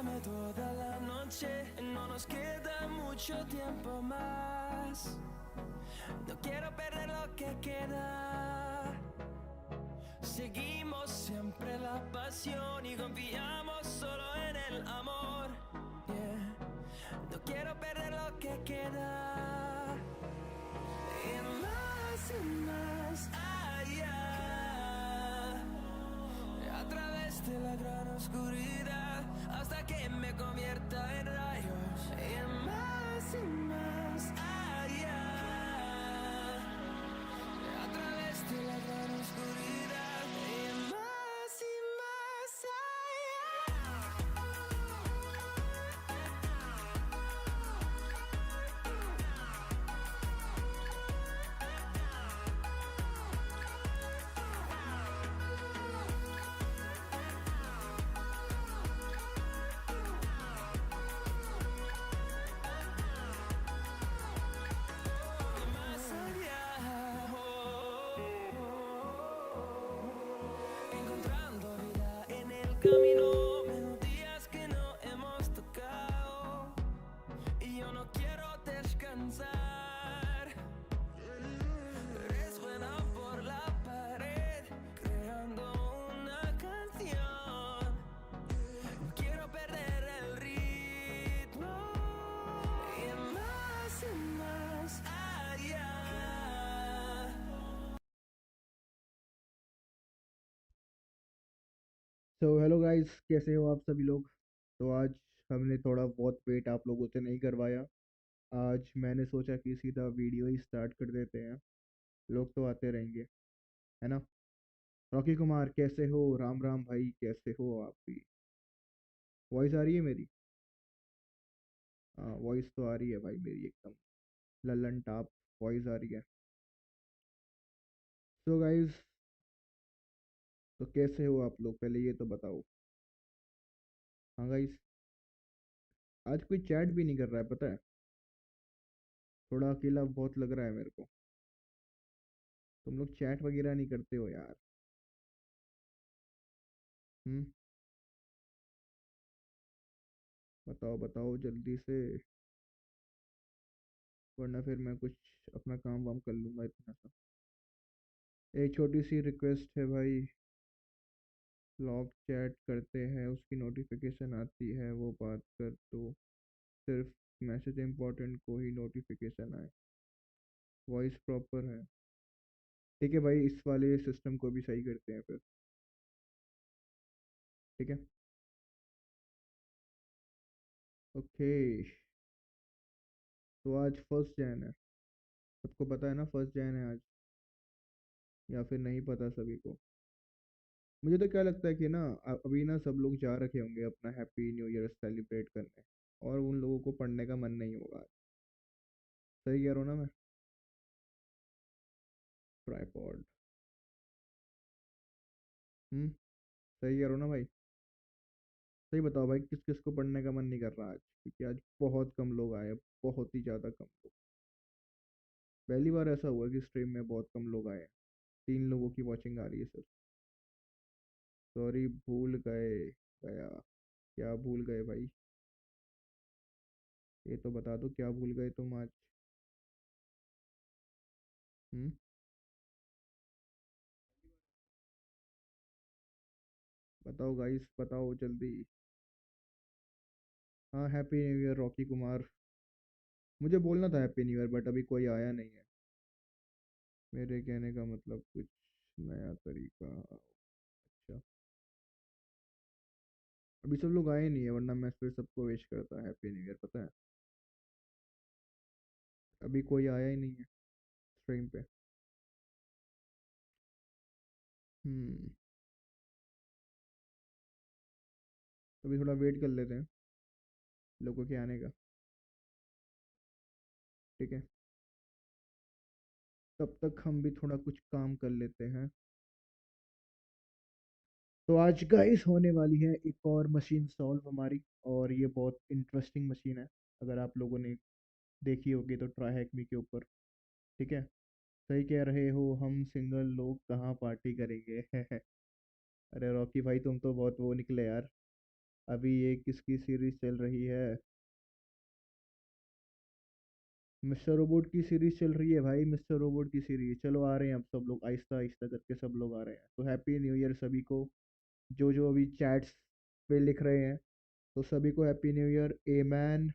Dame toda la noche, no nos queda mucho tiempo más. No quiero perder lo que queda. Seguimos siempre la pasión y confiamos solo en el amor. Yeah. No quiero perder lo que queda. Y más allá. A través de la gran oscuridad hasta que me convierta en rayos. Y más allá. A través de la gran oscuridad y más allá. Encontrando vida en el camino, melodías que no hemos tocado. Y yo no quiero descansar. Resuena por la pared, creando una canción. No quiero perder el ritmo. Y más allá. So hello guys, कैसे हो आप सभी लोग। तो आज हमने थोड़ा बहुत वेट आप लोगों से नहीं करवाया। आज मैंने सोचा कि सीधा वीडियो ही स्टार्ट कर देते हैं। लोग तो आते रहेंगे, है ना। रॉकी कुमार कैसे हो, राम राम भाई, कैसे हो आप भी। वॉइस आ रही है मेरी। हाँ, वॉइस तो आ रही है भाई मेरी, एकदम लल्लन टाप वॉइस आ रही है। सो गाइस, तो कैसे हो आप लोग, पहले ये तो बताओ। हाँ गाइस, आज कोई चैट भी नहीं कर रहा है, पता है। थोड़ा अकेला बहुत लग रहा है मेरे को। तुम लोग चैट वगैरह नहीं करते हो यार। हम्म। बताओ बताओ जल्दी से, वरना फिर मैं कुछ अपना काम वाम कर लूँगा इतना सा। एक छोटी सी रिक्वेस्ट है भाई, लॉग चैट करते हैं उसकी नोटिफिकेशन आती है वो बात कर दो। सिर्फ मैसेज इंपॉर्टेंट को ही नोटिफिकेशन आए। वॉइस प्रॉपर है। ठीक है भाई, इस वाले सिस्टम को भी सही करते हैं फिर। ठीक है। ओके। तो आज फर्स्ट जैन है, सबको पता है ना फर्स्ट जैन है आज, या फिर नहीं पता सभी को। मुझे तो क्या लगता है कि ना, अभी ना सब लोग जा रखे होंगे अपना हैप्पी न्यू ईयर सेलिब्रेट करने, और उन लोगों को पढ़ने का मन नहीं होगा। सही कह रहा हूँ ना मैं। ट्राइपॉड। सही कह रहा हूँ ना भाई। सही बताओ भाई, किस किस को पढ़ने का मन नहीं कर रहा आज, क्योंकि आज बहुत कम लोग आए। बहुत ही ज़्यादा कम लोग। पहली बार ऐसा हुआ कि स्ट्रीम में बहुत कम लोग आए। 3 लोगों की वॉचिंग आ रही है सिर्फ। सॉरी, भूल गए। गया। क्या भूल गए भाई, ये तो बता दो क्या भूल गए तुम आज। हम्म। बताओ गाइस, बताओ जल्दी। हाँ, happy new year Rocky Kumar. मुझे बोलना था हैप्पी न्यू ईयर, बट अभी कोई आया नहीं है। मेरे कहने का मतलब कुछ नया तरीका। अच्छा। अभी सब लोग आए नहीं है, वरना मैं फिर सबको विश करता हैप्पी न्यू ईयर, पता है। अभी कोई आया ही नहीं है स्ट्रीम पे। हम्म। तो अभी थोड़ा वेट कर लेते हैं लोगों के आने का। ठीक है। तब तक हम भी थोड़ा कुछ काम कर लेते हैं। तो आज गाइस होने वाली है एक और मशीन सॉल्व हमारी, और ये बहुत इंटरेस्टिंग मशीन है। अगर आप लोगों ने देखी होगी तो ट्राई हैक मी के ऊपर। ठीक है। सही कह रहे हो, हम सिंगल लोग कहाँ पार्टी करेंगे। अरे रॉकी भाई, तुम तो बहुत वो निकले यार। अभी ये किसकी सीरीज चल रही है? मिस्टर रोबोट की सीरीज चल रही है भाई, मिस्टर रोबोट की सीरीज। चलो आ रहे हैं अब सब लोग, आहिस्ता आहिस्ता करके सब लोग आ रहे हैं। तो हैप्पी न्यू ईयर सभी को, जो जो अभी चैट्स पे लिख रहे हैं। तो सभी को happy new year. A man,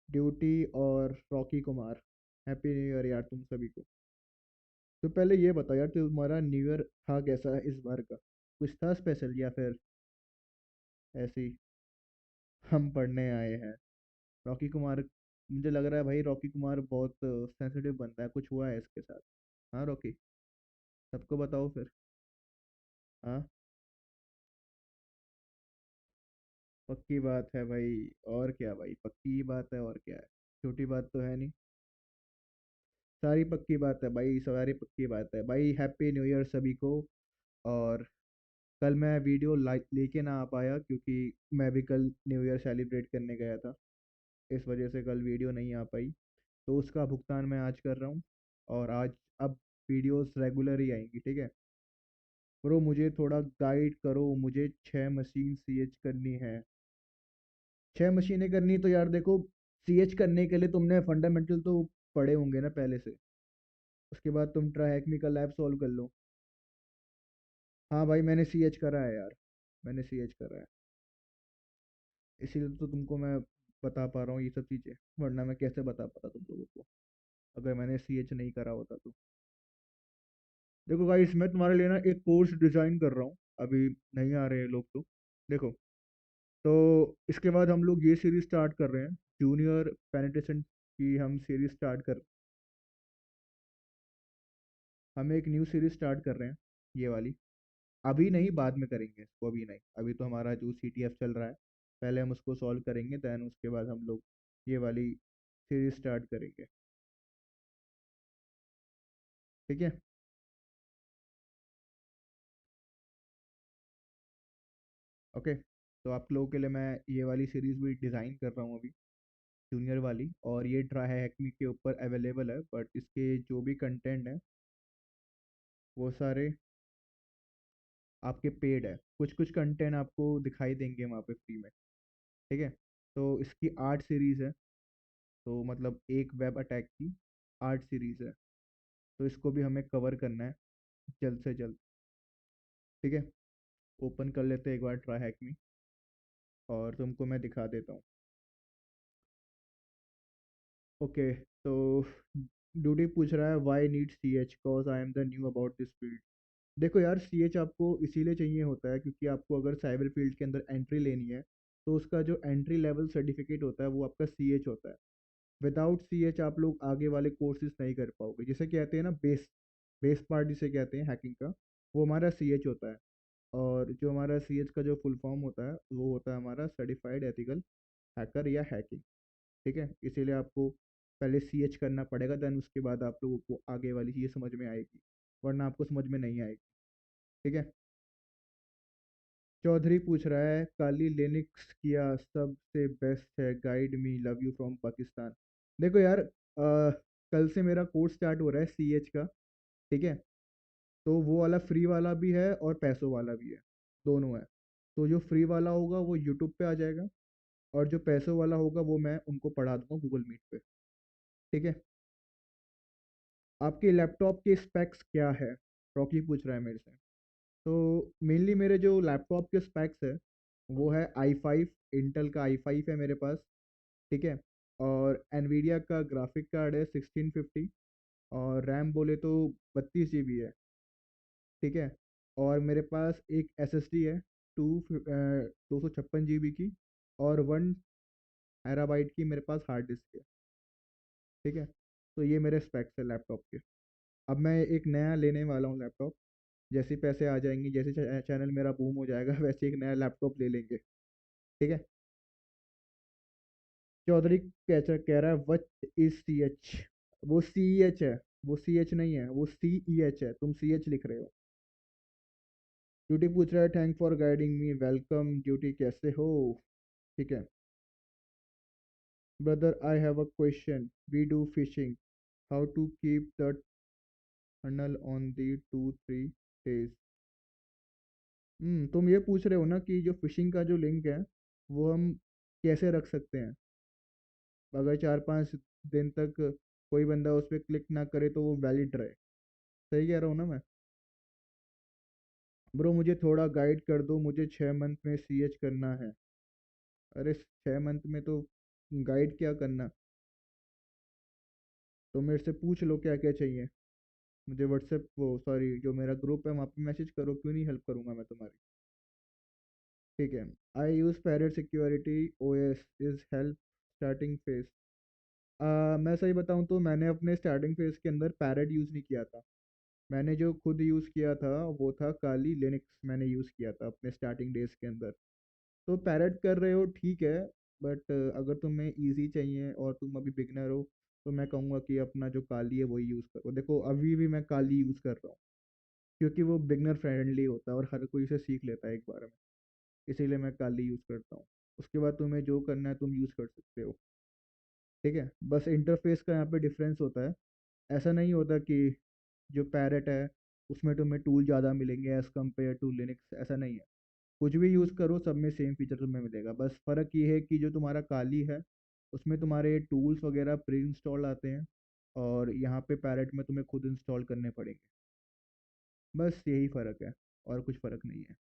ड्यूटी और Rocky Kumar, happy new year यार तुम सभी को। तो पहले ये बताओ यार, तुम्हारा न्यू ईयर था कैसा है इस बार का? कुछ था स्पेशल या फिर ऐसे ही हम पढ़ने आए हैं? रॉकी कुमार, मुझे लग रहा है भाई रॉकी कुमार बहुत सेंसिटिव बनता है, कुछ हुआ है इसके साथ? हाँ रॉकी, सबको बताओ फिर। हाँ, पक्की बात है भाई। और क्या भाई, पक्की बात है और क्या है, छोटी बात तो है नहीं। सारी पक्की बात है भाई, सारी पक्की बात है भाई। हैप्पी न्यू ईयर सभी को। और कल मैं वीडियो लाइक लेके ना आ पाया क्योंकि मैं भी कल न्यू ईयर सेलिब्रेट करने गया था। इस वजह से कल वीडियो नहीं आ पाई। तो उसका भुगतान मैं आज कर रहा हूँ। और आज अब वीडियोस रेगुलर ही आएंगी, ठीक है? ब्रो मुझे थोड़ा गाइड करो, मुझे 6 मशीन सीएच करनी है। 6 मशीनें करनी तो यार देखो, सीएच करने के लिए तुमने फंडामेंटल तो पढ़े होंगे ना पहले से। उसके बाद तुम ट्राई का लैब सॉल्व कर लो। हाँ भाई मैंने सीएच करा है यार, मैंने सीएच करा है। इसीलिए तो तुमको मैं बता पा रहा हूँ ये सब चीज़ें, वरना मैं कैसे बता पाता तुम लोगों को अगर मैंने सीएच नहीं करा होता तो। देखो गाइस, मैं तुम्हारे लिए ना एक कोर्स डिज़ाइन कर रहा हूँ। अभी नहीं आ रहे हैं लोग तो। देखो, तो इसके बाद हम लोग ये सीरीज स्टार्ट कर रहे हैं, जूनियर पेनिट्रेशन की हम सीरीज स्टार्ट कर। हम एक न्यू सीरीज स्टार्ट कर रहे हैं, ये वाली। अभी नहीं, बाद में करेंगे इसको, अभी नहीं। अभी तो हमारा जो सीटीएफ चल रहा है, पहले हम उसको सॉल्व करेंगे, देन उसके बाद हम लोग ये वाली सीरीज स्टार्ट करेंगे। ठीक है? ओके। तो आप लोगों के लिए मैं ये वाली सीरीज भी डिज़ाइन कर रहा हूँ अभी, जूनियर वाली। और ये ट्राई हैकमी के ऊपर अवेलेबल है, बट इसके जो भी कंटेंट है वो सारे आपके पेड है। कुछ कुछ कंटेंट आपको दिखाई देंगे वहाँ पे फ्री में। ठीक है? तो इसकी 8 सीरीज है। तो मतलब एक वेब अटैक की 8 सीरीज है। तो इसको भी हमें कवर करना है जल्द से जल्द। ठीक है? ओपन कर लेते हैं एक बार ट्राई हैक में, और तुमको मैं दिखा देता हूँ। ओके। तो ड्यूटी पूछ रहा है why need C H cause I am the new about this field. देखो यार, सी एच आपको इसीलिए चाहिए होता है क्योंकि आपको अगर साइबर फील्ड के अंदर एंट्री लेनी है, तो उसका जो एंट्री लेवल सर्टिफिकेट होता है वो आपका सी एच होता है। विदाउट सी एच आप लोग आगे वाले कोर्सेज नहीं कर पाओगे। जिसे कहते हैं ना बेस, बेस पार्ट जिसे कहते हैं हैकिंग का, वो हमारा सी एच होता है। और जो हमारा सी एच का जो फुल फॉर्म होता है वो होता है हमारा सर्टिफाइड एथिकल हैकर या हैकिंग। ठीक है? इसीलिए आपको पहले सी एच करना पड़ेगा, देन उसके बाद आप लोगों को आगे वाली चीज़ें समझ में आएगी, वरना आपको समझ में नहीं आएगी। ठीक है? चौधरी पूछ रहा है काली लिनक्स किया सबसे बेस्ट है, guide me, love you from Pakistan. देखो यार, कल से मेरा कोर्स स्टार्ट हो रहा है सी एच का। ठीक है? तो वो वाला फ्री वाला भी है और पैसों वाला भी है, दोनों है। तो जो फ्री वाला होगा वो यूट्यूब पे आ जाएगा, और जो पैसों वाला होगा वो मैं उनको पढ़ा दूंगा गूगल मीट पे। ठीक है? आपके लैपटॉप के स्पेक्स क्या है? रॉकी पूछ रहा है मेरे से। तो मेनली मेरे जो लैपटॉप के स्पेक्स है वो है आई5, इंटेल का आई5 है मेरे पास। ठीक है? और एनवीडिया का ग्राफिक कार्ड है 1650। और रैम बोले तो 32 GB है। ठीक है? और मेरे पास एक एसएसडी है, 256 GB की। और 1 TB की मेरे पास हार्ड डिस्क है। ठीक है? तो ये मेरे स्पेक्स है लैपटॉप के। अब मैं एक नया लेने वाला हूँ लैपटॉप। जैसे पैसे आ जाएंगे, जैसे चैनल मेरा बूम हो जाएगा वैसे एक नया लैपटॉप ले लेंगे। ठीक है? चौधरी कह रहा है व्हाट इज सी एच? वो सी एच है, वो सी एच नहीं है, वो सी ई एच है, तुम सी एच लिख रहे हो। ड्यूटी पूछ रहा है thank for guiding me, welcome duty, कैसे हो? ठीक है। Brother I have a question, we do phishing, how to keep the tunnel on the 2-3 days? तुम ये पूछ रहे हो ना कि जो फिशिंग का जो लिंक है वो हम कैसे रख सकते हैं, अगर 4-5 दिन तक कोई बंदा उस पर क्लिक ना करे तो वो वैलिड रहे। सही कह रहा हूँ ना मैं? ब्रो मुझे थोड़ा गाइड कर दो, मुझे 6 मंथ में सीएच करना है। अरे 6 मंथ में तो गाइड क्या करना, तो मेरे से पूछ लो क्या क्या चाहिए। मुझे व्हाट्सएप वो सॉरी जो मेरा ग्रुप है वहाँ पे मैसेज करो, क्यों नहीं हेल्प करूँगा मैं तुम्हारी। ठीक है। I use Parrot security OS is help starting phase. मैं सही बताऊँ तो मैंने अपने स्टार्टिंग फेज के अंदर पैरेट यूज़ नहीं किया था। मैंने जो खुद यूज़ किया था वो था काली लिनक्स, मैंने यूज़ किया था अपने स्टार्टिंग डेज के अंदर। तो पैरेट कर रहे हो ठीक है, बट अगर तुम्हें इजी चाहिए और तुम अभी बिगनर हो तो मैं कहूँगा कि अपना जो काली है वही यूज़ करो। देखो अभी भी मैं काली यूज़ कर रहा हूँ क्योंकि वो बिगनर फ्रेंडली होता है और हर कोई इसे सीख लेता है एक बार में, इसीलिए मैं काली यूज़ करता हूँ। उसके बाद तुम्हें जो करना है तुम यूज़ कर सकते हो। ठीक है, बस इंटरफेस का यहाँ पे डिफरेंस होता है। ऐसा नहीं होता कि जो पैरेट है उसमें तुम्हें टूल ज़्यादा मिलेंगे एज़ कम्पेयर टू लिनक्स, ऐसा नहीं है। कुछ भी यूज़ करो सब में सेम फीचर तुम्हें मिलेगा, बस फ़र्क ये है कि जो तुम्हारा काली है उसमें तुम्हारे टूल्स वगैरह प्री इंस्टॉल आते हैं और यहाँ पे पैरेट में तुम्हें खुद इंस्टॉल करने पड़ेंगे। बस यही फ़र्क है, और कुछ फ़र्क नहीं है।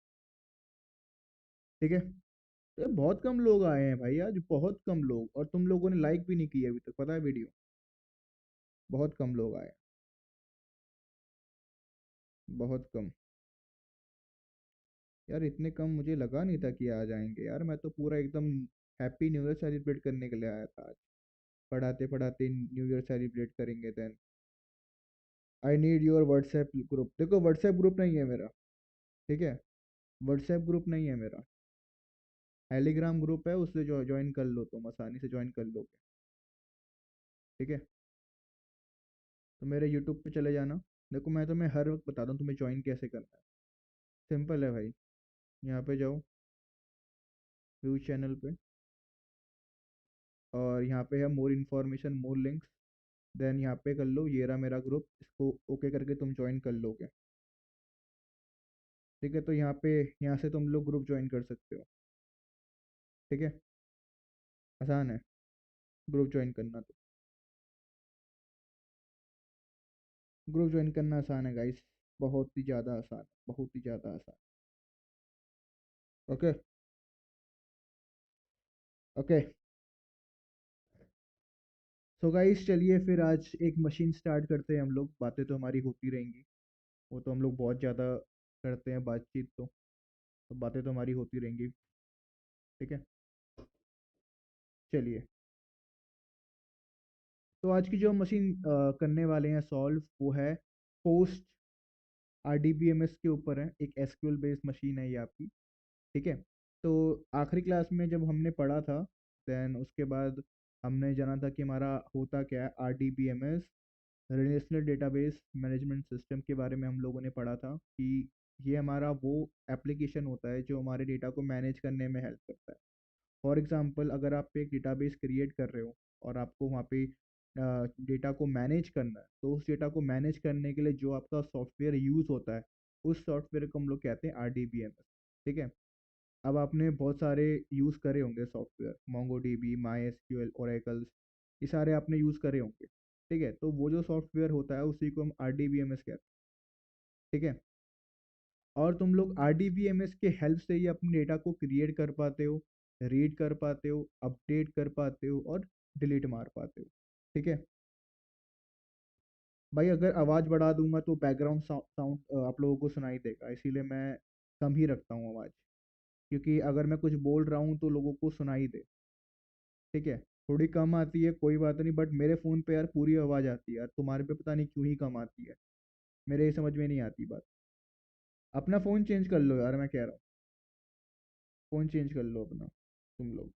ठीक है। तो बहुत कम लोग आए हैं भाई आज, बहुत कम लोग, और तुम लोगों ने लाइक भी नहीं किया अभी तक, पता है वीडियो। बहुत कम लोग आए। बहुत कम। यार इतने कम मुझे लगा नहीं था कि आ जाएंगे यार, मैं तो पूरा एकदम हैप्पी न्यू ईयर सेलिब्रेट करने के लिए आया था आज। पढ़ाते पढ़ाते न्यू ईयर सेलिब्रेट करेंगे then. I need your WhatsApp group. देखो व्हाट्सएप ग्रुप नहीं है मेरा। ठीक है, व्हाट्सएप ग्रुप नहीं है मेरा, टेलीग्राम ग्रुप है, उससे जो ज्वाइन कर लो, तुम आसानी से ज्वाइन कर लोगे। ठीक है, तो मेरे यूट्यूब पे चले जाना। देखो मैं तुम्हें हर वक्त बताता हूँ तुम्हें ज्वाइन कैसे करना है। सिंपल है भाई, यहाँ पे जाओ व्यू चैनल पे, और यहाँ पे है मोर इन्फॉर्मेशन मोर लिंक्स। देन यहाँ पे कर लो ये रहा मेरा ग्रुप, इसको ओके करके तुम ज्वाइन कर लोगे। ठीक है, तो यहाँ पे यहाँ से तुम लोग ग्रुप ज्वाइन कर सकते हो। ठीक है, आसान है ग्रुप ज्वाइन करना तो। ग्रुप ज्वाइन करना आसान है गाइस, बहुत ही ज़्यादा आसान, बहुत ही ज़्यादा आसान। ओके। ओके। सो गाइस चलिए फिर आज एक मशीन स्टार्ट करते हैं हम लोग, बातें तो हमारी होती रहेंगी, वो तो हम लोग बहुत ज़्यादा करते हैं बातचीत तो बातें तो हमारी होती रहेंगी। ठीक है, चलिए। तो आज की जो मशीन करने वाले हैं सॉल्व वो है पोस्ट आरडीबीएमएस के ऊपर है, एक एसक्यूएल बेस्ड मशीन है ये आपकी। ठीक है, तो आखिरी क्लास में जब हमने पढ़ा था, देन उसके बाद हमने जाना था कि हमारा होता क्या है RDBMS, relational database management system के बारे में हम लोगों ने पढ़ा था कि ये हमारा वो एप्लीकेशन होता है जो हमारे डेटा को मैनेज करने में हेल्प करता है। फॉर एग्जांपल अगर आप एक डेटाबेस क्रिएट कर रहे हो और आपको वहाँ पे डेटा को मैनेज करना है, तो उस डेटा को मैनेज करने के लिए जो आपका सॉफ्टवेयर यूज़ होता है उस सॉफ्टवेयर को हम लोग कहते हैं आरडीबीएमएस। ठीक है, अब आपने बहुत सारे यूज़ करे होंगे software, MongoDB, my SQL, oracles, ये सारे आपने यूज़ करे होंगे। ठीक है, तो वो जो सॉफ्टवेयर होता है उसी को हम आरडीबीएमएस कहते हैं। ठीक है, और तुम लोग आरडीबीएमएस के हेल्प से ही अपने डेटा को क्रिएट कर पाते हो, रीड कर पाते हो, अपडेट कर पाते हो और डिलीट मार पाते हो। ठीक है भाई, अगर आवाज़ बढ़ा दूंगा तो बैकग्राउंड साउंड आप लोगों को सुनाई देगा, इसीलिए मैं कम ही रखता हूँ आवाज़, क्योंकि अगर मैं कुछ बोल रहा हूँ तो लोगों को सुनाई दे। ठीक है, थोड़ी कम आती है कोई बात नहीं, बट मेरे फ़ोन पे यार पूरी आवाज़ आती है यार, तुम्हारे पे पता नहीं क्यों ही कम आती है, मेरे ये समझ में नहीं आती बात। अपना फ़ोन चेंज कर लो यार, मैं कह रहा हूँ फ़ोन चेंज कर लो अपना तुम लोग,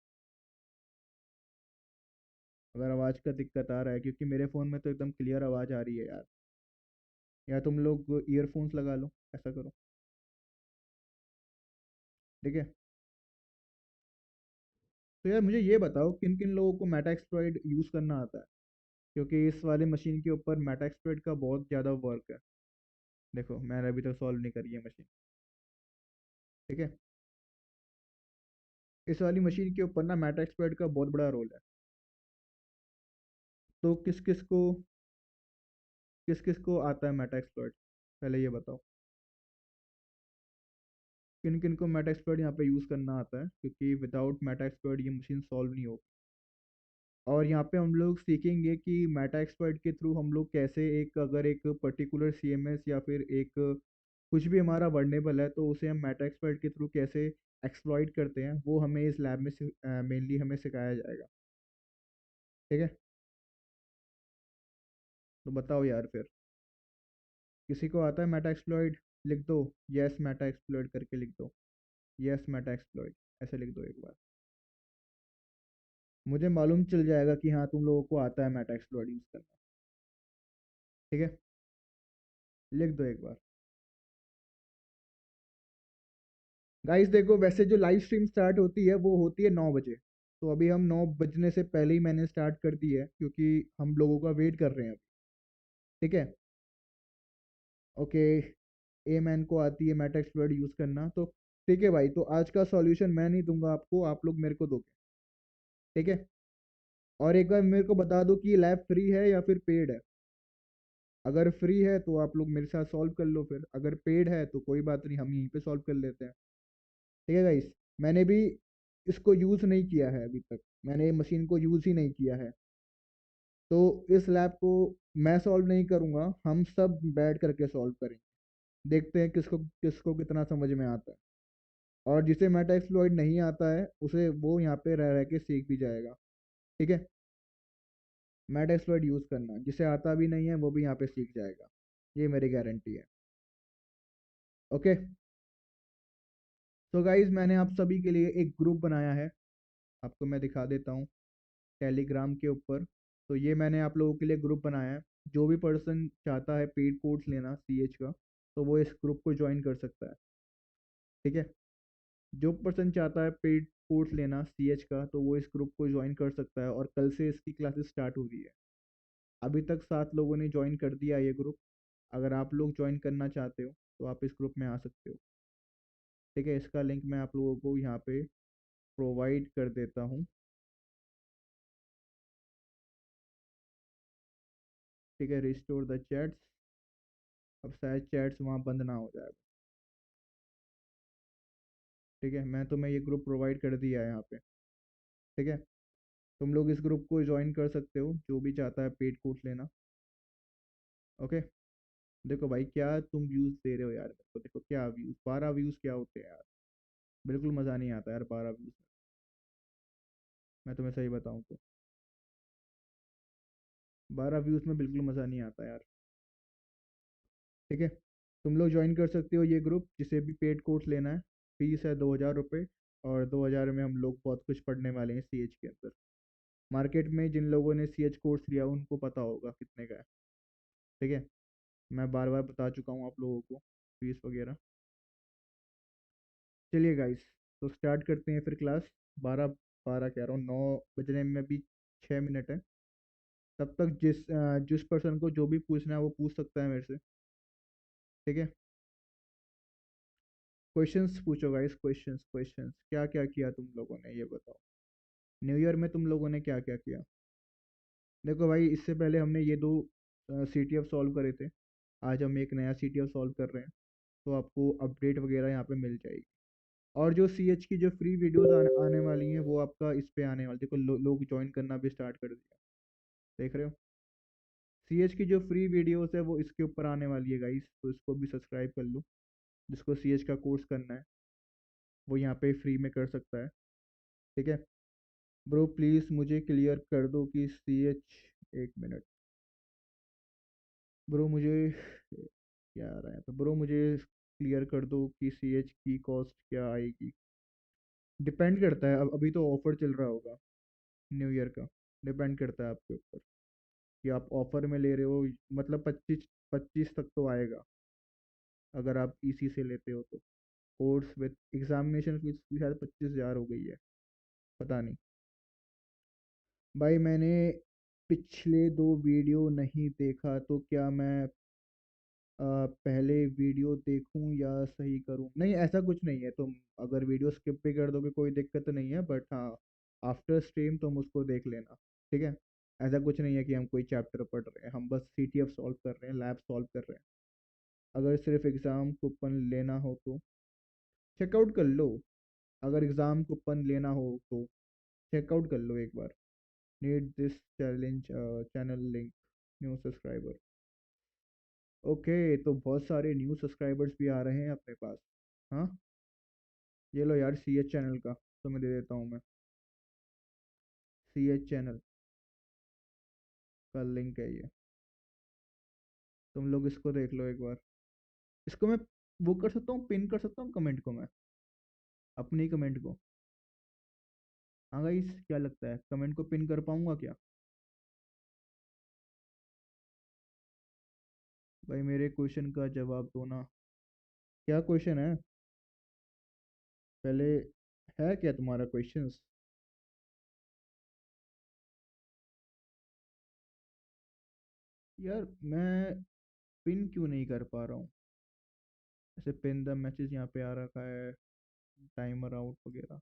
अगर आवाज़ का दिक्कत आ रहा है, क्योंकि मेरे फ़ोन में तो एकदम क्लियर आवाज़ आ रही है यार। या तुम लोग ईयरफोन्स लगा लो, ऐसा करो। ठीक है, तो यार मुझे ये बताओ किन किन लोगों को मेटा एक्सप्लॉइट यूज़ करना आता है, क्योंकि इस वाले मशीन के ऊपर मेटा एक्सप्लॉइट का बहुत ज़्यादा वर्क है। देखो मैंने अभी तक सॉल्व नहीं करी है मशीन। ठीक है। इस वाली मशीन के ऊपर ना मेटा एक्सप्लॉइट का बहुत बड़ा रोल है। तो किस किस को आता है मेटा एक्सप्लॉइट, पहले ये बताओ। किन किन को मेटा एक्सप्लॉइट यहाँ पे यूज़ करना आता है, क्योंकि विदाउट मेटा एक्सप्लॉइट ये मशीन सॉल्व नहीं होगी। और यहाँ पे हम लोग सीखेंगे कि मेटा एक्सपर्ट के थ्रू हम लोग कैसे एक, अगर एक पर्टिकुलर सीएमएस या फिर एक कुछ भी हमारा वर्नेबल है तो उसे हम मेटा एक्सपर्ट के थ्रू कैसे एक्सप्लॉइट करते हैं, वो हमें इस लैब में मेनली हमें सिखाया जाएगा। ठीक है। तो बताओ यार फिर, किसी को आता है मेटा एक्सप्लॉइट? लिख दो यस मेटा एक्सप्लॉइट करके लिख दो। यस मेटा एक्सप्लॉइट ऐसे लिख दो एक बार। मुझे मालूम चल जाएगा कि हाँ तुम लोगों को आता है मेटा एक्सप्लॉइट यूज़ करना। ठीक है, लिख दो एक बार। गाइस देखो, वैसे जो लाइव स्ट्रीम स्टार्ट होती है वो होती है 9 बजे। तो अभी हम 9 बजने से पहले ही मैंने स्टार्ट कर दी है, क्योंकि हम लोगों का वेट कर रहे हैं अभी। ठीक है। ओके। ए मैन को आती है मेटा एक्सप्लॉइट यूज़ करना, तो ठीक है भाई, तो आज का सॉल्यूशन मैं नहीं दूंगा आपको, आप लोग मेरे को दोगे। ठीक है। और एक बार मेरे को बता दो कि ये लैब फ्री है या फिर पेड है। अगर फ्री है तो आप लोग मेरे साथ सॉल्व कर लो, फिर अगर पेड है तो कोई बात नहीं, हम यहीं पे सॉल्व कर लेते हैं। ठीक है गाइस। मैंने भी इसको यूज़ नहीं किया है अभी तक, मैंने मशीन को यूज़ ही नहीं किया है। तो इस लैब को मैं सॉल्व नहीं करूँगा, हम सब बैठ करके सॉल्व करेंगे। देखते हैं किसको किसको कितना समझ में आता है। और जिसे मेटा एक्सप्लॉइट नहीं आता है उसे वो यहाँ पे रह रह के सीख भी जाएगा। ठीक है। मेटा एक्सप्लॉइट यूज़ करना, जिसे आता भी नहीं है वो भी यहाँ पे सीख जाएगा, ये मेरी गारंटी है। ओके। तो गाइज मैंने आप सभी के लिए एक ग्रुप बनाया है, आपको मैं दिखा देता हूँ टेलीग्राम के ऊपर। तो ये मैंने आप लोगों के लिए ग्रुप बनाया है। जो भी पर्सन चाहता है पेड कोर्स लेना सीएच का, तो वो इस ग्रुप को ज्वाइन कर सकता है। ठीक है। जो पर्सन चाहता है पेड कोर्स लेना सीएच का, तो वो इस ग्रुप को ज्वाइन कर सकता है, और कल से इसकी क्लासेस स्टार्ट हो रही है। अभी तक 7 लोगों ने ज्वाइन कर दिया ये ग्रुप। अगर आप लोग ज्वाइन करना चाहते हो तो आप इस ग्रुप में आ सकते हो। ठीक है, इसका लिंक मैं आप लोगों को यहाँ पे प्रोवाइड कर देता हूँ। ठीक है, रिस्टोर द चैट्स। अब शायद चैट्स वहाँ बंद ना हो जाए। ठीक है, मैं तुम्हें ये ग्रुप प्रोवाइड कर दिया है यहाँ पे। ठीक है। तुम लोग इस ग्रुप को ज्वाइन कर सकते हो, जो भी चाहता है पेड कोर्स लेना। ओके। देखो भाई, क्या तुम व्यूज़ दे रहे हो यार मेरे को, देखो क्या व्यूज़, 12 व्यूज़ क्या होते हैं यार। बिल्कुल मज़ा नहीं आता यार 12 व्यूज़। मैं तुम्हें सही बताऊँ तो 12 व्यूज़ में बिल्कुल मज़ा नहीं आता यार। ठीक है। तुम लोग ज्वाइन कर सकते हो ये ग्रुप, जिसे भी पेड कोर्स लेना है। फीस है 2000 रुपये। और 2000 में हम लोग बहुत कुछ पढ़ने वाले हैं सीएच के अंदर। मार्केट में जिन लोगों ने सीएच कोर्स लिया उनको पता होगा कितने का है। ठीक है। मैं बार बार बता चुका हूँ आप लोगों को फीस वगैरह। चलिए गाइस, तो स्टार्ट करते हैं फिर क्लास। 12 12 कह रहा हूँ, 9 बजने में भी 6 मिनट है। तब तक जिस पर्सन को जो भी पूछना है वो पूछ सकता है मेरे से। ठीक है। क्वेश्चंस पूछो गाइस, क्वेश्चंस क्वेश्चंस, क्या क्या किया तुम लोगों ने ये बताओ। न्यू ईयर में तुम लोगों ने क्या क्या किया। देखो भाई, इससे पहले हमने ये दो सी टी एफ सॉल्व करे थे। आज हम एक नया सी टी एफ सॉल्व कर रहे हैं। तो आपको अपडेट वगैरह यहाँ पे मिल जाएगी। और जो सी एच की जो फ्री वीडियोस आने वाली हैं वो आपका इस पे आने वाली, देखो लोग ज्वाइन करना भी स्टार्ट कर दिया। देख रहे हो, सी एच की जो फ्री वीडियोस है वो इसके ऊपर आने वाली है गाइस, तो इसको भी सब्सक्राइब कर लो। जिसको सी एच का कोर्स करना है वो यहाँ पे फ्री में कर सकता है। ठीक है। ब्रो प्लीज़ मुझे क्लियर कर दो कि सी एच, 1 मिनट। ब्रो मुझे क्या आ रहा है, तो ब्रो मुझे क्लियर कर दो कि सी एच की कॉस्ट क्या आएगी। डिपेंड करता है, अब अभी तो ऑफर चल रहा होगा न्यू ईयर का। डिपेंड करता है आपके ऊपर कि आप ऑफर में ले रहे हो। मतलब 25 तक तो आएगा, अगर आप इसी से लेते हो तो। कोर्स विद एग्जामिनेशन फीस भी शायद 25,000 हो गई है, पता नहीं। भाई मैंने पिछले 2 वीडियो नहीं देखा, तो क्या मैं पहले वीडियो देखूं या सही करूं? नहीं, ऐसा कुछ नहीं है। तुम अगर वीडियो स्किप भी कर दोगे कोई दिक्कत नहीं है, बट हाँ, आफ्टर स्ट्रीम तुम उसको देख लेना। ठीक है। ऐसा कुछ नहीं है कि हम कोई चैप्टर पढ़ रहे हैं, हम बस सीटीएफ सॉल्व कर रहे हैं, लैब सॉल्व कर रहे हैं। अगर सिर्फ एग्ज़ाम कूपन लेना हो तो चेकआउट कर लो। अगर एग्ज़ाम कूपन लेना हो तो चेकआउट कर लो एक बार। Need this challenge channel link, new subscriber. Okay, तो बहुत सारे न्यू सब्सक्राइबर्स भी आ रहे हैं अपने पास। हाँ, ये लो यार, सी एच चैनल का तुम्हें दे देता हूँ मैं। सी एच चैनल का लिंक है ये, तुम लोग इसको देख लो एक बार। इसको मैं वो कर सकता हूँ, पिन कर सकता हूँ कमेंट को मैं, अपनी कमेंट को। हाँ गाइस, क्या लगता है, कमेंट को पिन कर पाऊंगा क्या? भाई मेरे क्वेश्चन का जवाब दो ना। क्या क्वेश्चन है पहले? है क्या तुम्हारा क्वेश्चंस? यार मैं पिन क्यों नहीं कर पा रहा हूँ? ऐसे पिन द मैसेज यहाँ पे आ रखा है, टाइमर आउट वगैरह।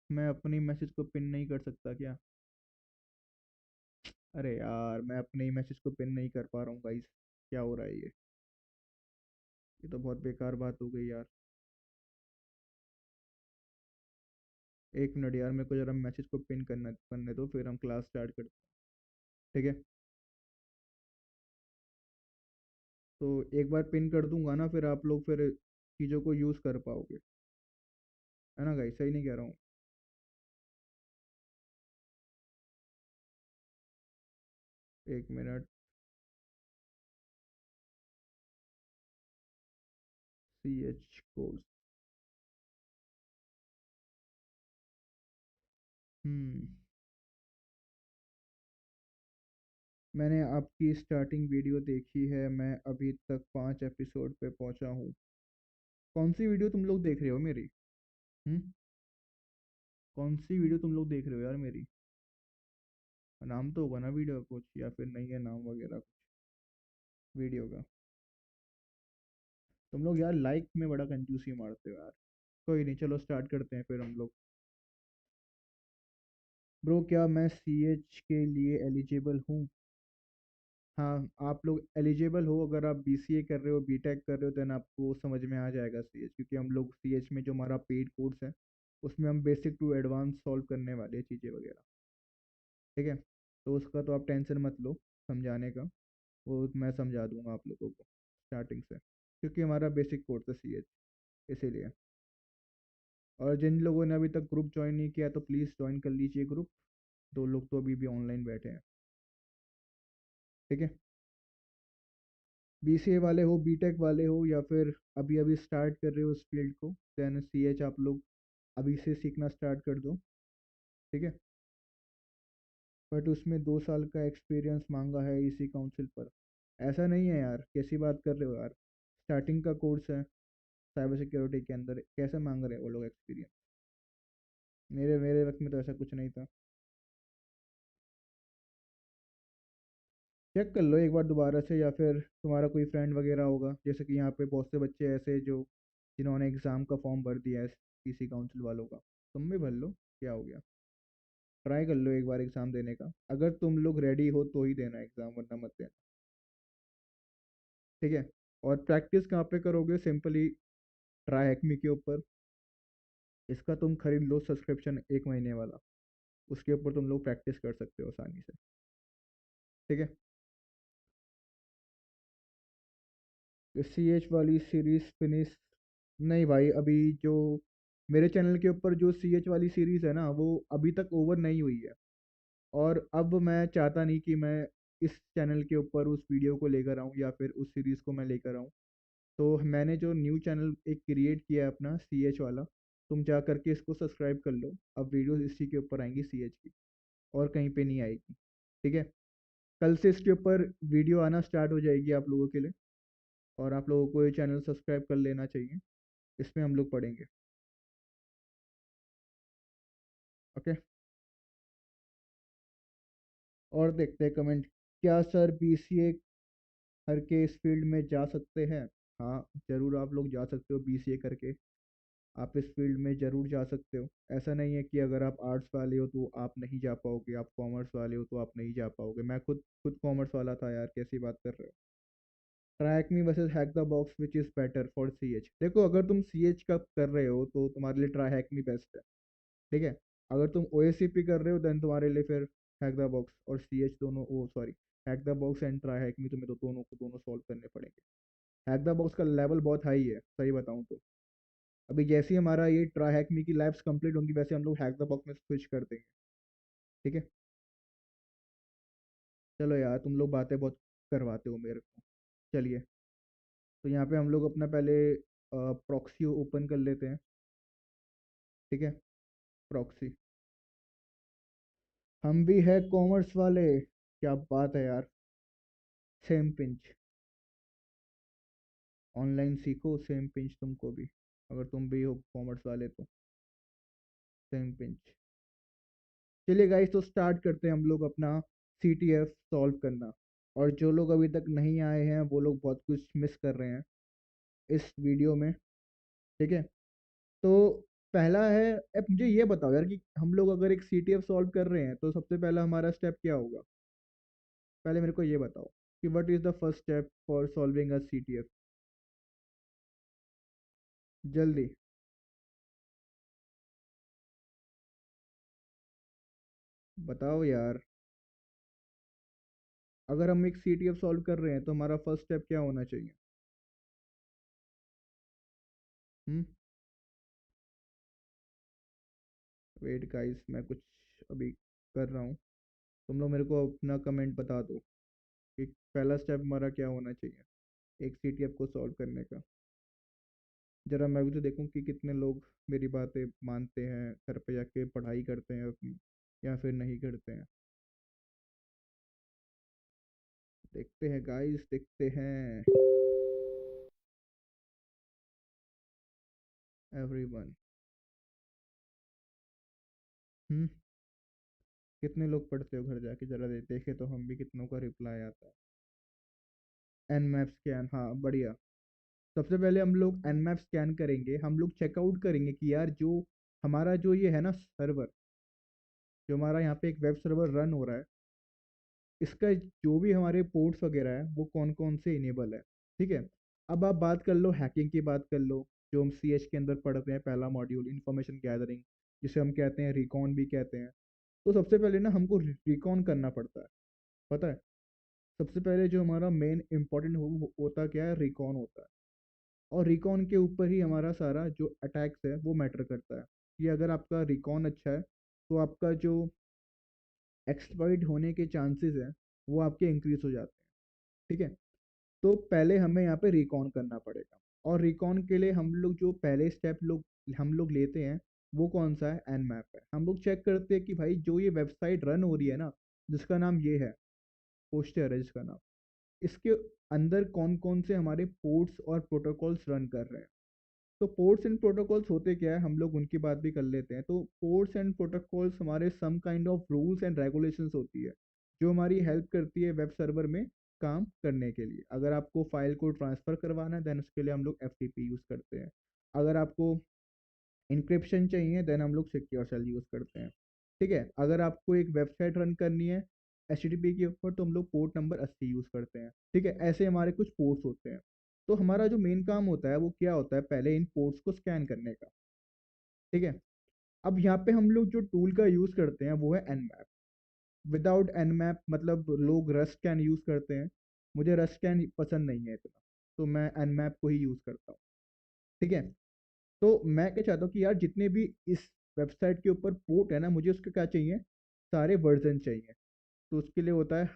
मैं अपनी मैसेज को पिन नहीं कर सकता क्या? अरे यार, मैं अपने ही मैसेज को पिन नहीं कर पा रहा हूँ गाइस। क्या हो रहा है ये तो बहुत बेकार बात हो गई यार। एक मिनट यार, मेरे को जरा मैसेज को पिन करना करने दो, फिर हम क्लास स्टार्ट करते हैं। ठीक है। तो एक बार पिन कर दूंगा ना, फिर आप लोग फिर चीज़ों को यूज़ कर पाओगे। है ना गाइस, सही नहीं कह रहा हूँ? 1 मिनट। C H course. हम्म। मैंने आपकी स्टार्टिंग वीडियो देखी है, मैं अभी तक 5 एपिसोड पे पहुंचा हूँ। कौन सी वीडियो तुम लोग देख रहे हो मेरी? हम्म। कौन सी वीडियो तुम लोग देख रहे हो यार मेरी? नाम तो होगा ना वीडियो का कुछ, या फिर नहीं है नाम वगैरह कुछ वीडियो का? तुम लोग यार लाइक में बड़ा कंजूसी मारते हो यार। कोई नहीं, चलो स्टार्ट करते हैं फिर हम लोग। ब्रो, क्या मैं सी एच के लिए एलिजिबल हूँ? हाँ, आप लोग एलिजिबल हो अगर आप बीसीए कर रहे हो, बीटेक कर रहे हो, देन आपको समझ में आ जाएगा सीएच, क्योंकि हम लोग सीएच में जो हमारा पेड कोर्स है उसमें हम बेसिक टू एडवांस सॉल्व करने वाले हैं चीज़ें वगैरह। ठीक है। तो उसका तो आप टेंशन मत लो, समझाने का वो मैं समझा दूंगा आप लोगों को स्टार्टिंग से, क्योंकि हमारा बेसिक कोर्स है सीएच, इसीलिए। और जिन लोगों ने अभी तक ग्रुप ज्वाइन नहीं किया तो प्लीज़ ज्वाइन कर लीजिए ग्रुप। 2 लोग तो अभी भी ऑनलाइन बैठे हैं। ठीक है। बीसीए वाले हो, बीटेक वाले हो, या फिर अभी अभी स्टार्ट कर रहे हो उस फील्ड को, देन सीएच आप लोग अभी से सीखना स्टार्ट कर दो। ठीक है। बट उसमें 2 साल का एक्सपीरियंस मांगा है इसी काउंसिल पर। ऐसा नहीं है यार, कैसी बात कर रहे हो यार? स्टार्टिंग का कोर्स है साइबर सिक्योरिटी के अंदर, कैसे मांग रहे हैं वो लोग एक्सपीरियंस? मेरे मेरे वक्त में तो ऐसा कुछ नहीं था। चेक कर लो एक बार दोबारा से, या फिर तुम्हारा कोई फ्रेंड वगैरह होगा, जैसे कि यहाँ पे बहुत से बच्चे ऐसे जो जिन्होंने एग्ज़ाम का फॉर्म भर दिया है इसी काउंसिल वालों का। तुम भी भर लो, क्या हो गया? ट्राई कर लो एक बार एग्ज़ाम देने का, अगर तुम लोग रेडी हो तो ही देना एग्ज़ाम, वरना मत देना। ठीक है। और प्रैक्टिस कहाँ पे करोगे? सिंपली ट्राई हैकमी के ऊपर। इसका तुम खरीद लो सब्सक्रिप्शन 1 महीने वाला, उसके ऊपर तुम लोग प्रैक्टिस कर सकते हो आसानी से। ठीक है। सी एच वाली सीरीज फिनिश? नहीं भाई, अभी जो मेरे चैनल के ऊपर जो सी एच वाली सीरीज है ना, वो अभी तक ओवर नहीं हुई है। और अब मैं चाहता नहीं कि मैं इस चैनल के ऊपर उस वीडियो को लेकर आऊँ या फिर उस सीरीज को मैं लेकर आऊँ। तो मैंने जो न्यू चैनल एक क्रिएट किया है अपना सी एच वाला, तुम जा करके इसको सब्सक्राइब कर लो। अब वीडियोस इसी के ऊपर आएंगी सी एच की, और कहीं पे नहीं आएगी। ठीक है। कल से इसके ऊपर वीडियो आना स्टार्ट हो जाएगी आप लोगों के लिए, और आप लोगों को ये चैनल सब्सक्राइब कर लेना चाहिए। इसमें हम लोग पढ़ेंगे। ओके। और देखते हैं कमेंट। क्या सर बीसीए हर के इस फील्ड में जा सकते हैं। हाँ, ज़रूर आप लोग जा सकते हो बीसीए करके। आप इस फील्ड में ज़रूर जा सकते हो। ऐसा नहीं है कि अगर आप आर्ट्स वाले हो तो आप नहीं जा पाओगे, आप कॉमर्स वाले हो तो आप नहीं जा पाओगे। मैं खुद खुद कॉमर्स वाला था यार, कैसी बात कर रहे हो। Track me versus Hack the Box which is better for CH. देखो, अगर तुम सीएच का कर रहे हो तो तुम्हारे लिए ट्राई हैक मी बेस्ट है। ठीक है। अगर तुम ओएसीपी कर रहे हो देन तुम्हारे लिए फिर हैक द बॉक्स और सीएच दोनों, oh sorry, Hack the Box and TryHackMe तुम्हें तो दोनों को दोनों सॉल्व करने पड़ेंगे। हैक द बॉक्स का लेवल बहुत हाई है सही बताऊं तो। अभी जैसे ही हमारा ये ट्राई हैक मी की लैब्स कंप्लीट होंगी वैसे हम लोग हैक द बॉक्स में स्विच कर देंगे। ठीक है। चलो यार, तुम लोग बातें बहुत करवाते हो मेरे को। चलिए, तो यहाँ पे हम लोग अपना पहले प्रॉक्सी ओपन कर लेते हैं। ठीक है। प्रॉक्सी। हम भी है कॉमर्स वाले, क्या बात है यार। Same pinch. ऑनलाइन सीखो सेम पिंच तुमको भी, अगर तुम भी हो कॉमर्स वाले तो। Same pinch. चलिए गाइस, तो स्टार्ट करते हैं हम लोग अपना सीटीएफ सॉल्व करना। और जो लोग अभी तक नहीं आए हैं वो लोग बहुत कुछ मिस कर रहे हैं इस वीडियो में। ठीक है। तो पहला है, अब मुझे ये बताओ यार कि हम लोग अगर एक सीटीएफ सॉल्व कर रहे हैं तो सबसे पहला हमारा स्टेप क्या होगा। पहले मेरे को ये बताओ कि what is the first step for solving a CTF. जल्दी बताओ यार। अगर हम एक सीटीएफ सॉल्व कर रहे हैं तो हमारा फर्स्ट स्टेप क्या होना चाहिए। हम्म। वेट गाइस, मैं कुछ अभी कर रहा हूँ। तुम लोग मेरे को अपना कमेंट बता दो कि पहला स्टेप हमारा क्या होना चाहिए एक सीटीएफ को सॉल्व करने का। जरा मैं भी तो देखूं कि कितने लोग मेरी बातें मानते हैं, घर पे जाके पढ़ाई करते हैं अपनी, या फिर नहीं करते हैं। देखते हैं गाइस, देखते हैं। एवरीवन। हम्म। कितने लोग पढ़ते हो घर जाके, जरा देखे तो हम भी कितनों का रिप्लाई आता है। एन मैप स्कैन, हाँ बढ़िया। सबसे पहले हम लोग एन मैप स्कैन करेंगे, हम लोग चेकआउट करेंगे कि यार जो हमारा जो ये है ना सर्वर, जो हमारा यहाँ पे एक वेब सर्वर रन हो रहा है, इसका जो भी हमारे पोर्ट्स वगैरह है वो कौन कौन से इनेबल है। ठीक है। अब आप बात कर लो, हैकिंग की बात कर लो। जो हम सीएच के अंदर पढ़ते हैं पहला मॉड्यूल इंफॉर्मेशन गैदरिंग, जिसे हम कहते हैं रिकॉन भी कहते हैं। तो सबसे पहले ना हमको रिकॉन करना पड़ता है, पता है। सबसे पहले जो हमारा मेन इंपॉर्टेंट होता क्या है, रिकॉन होता है। और रिकॉन के ऊपर ही हमारा सारा जो अटैक्स है वो मैटर करता है। कि अगर आपका रिकॉन अच्छा है तो आपका जो एक्सप्लॉइट होने के चांसेस हैं वो आपके इंक्रीज हो जाते हैं। ठीक है। तो पहले हमें यहाँ पे रिकॉन करना पड़ेगा। और रिकॉन के लिए हम लोग जो पहले स्टेप लोग हम लोग लेते हैं वो कौन सा है, एन मैप है। हम लोग चेक करते हैं कि भाई जो ये वेबसाइट रन हो रही है ना, जिसका नाम ये है, पोस्टर है जिसका नाम, इसके अंदर कौन कौन से हमारे पोर्ट्स और प्रोटोकॉल्स रन कर रहे हैं। तो पोर्ट्स एंड प्रोटोकॉल्स होते क्या है, हम लोग उनकी बात भी कर लेते हैं। तो पोर्ट्स एंड प्रोटोकॉल्स हमारे some kind of rules and regulations होती है, जो हमारी हेल्प करती है वेब सर्वर में काम करने के लिए। अगर आपको फाइल को ट्रांसफ़र करवाना है देन उसके लिए हम लोग एफटीपी यूज़ करते हैं। अगर आपको इंक्रिप्शन चाहिए देन हम लोग सिक्योर सेल यूज़ करते हैं। ठीक है। अगर आपको एक वेबसाइट रन करनी है एचटीटीपी के ऊपर तो हम लोग पोर्ट नंबर 80 यूज़ करते हैं। ठीक है। ऐसे हमारे कुछ पोर्ट्स होते हैं। तो हमारा जो मेन काम होता है वो क्या होता है, पहले इन पोर्ट्स को स्कैन करने का। ठीक है। अब यहाँ पे हम लोग जो टूल का यूज़ करते हैं वो है nmap। विदाउट nmap मतलब लोग रस्ट कैन यूज़ करते हैं, मुझे रस्ट कैन पसंद नहीं है इतना, तो मैं nmap को ही यूज़ करता हूँ। ठीक है। तो मैं क्या चाहता हूँ कि यार जितने भी इस वेबसाइट के ऊपर पोर्ट है ना, मुझे उसके क्या चाहिए, सारे वर्जन चाहिए। तो उसके लिए होता है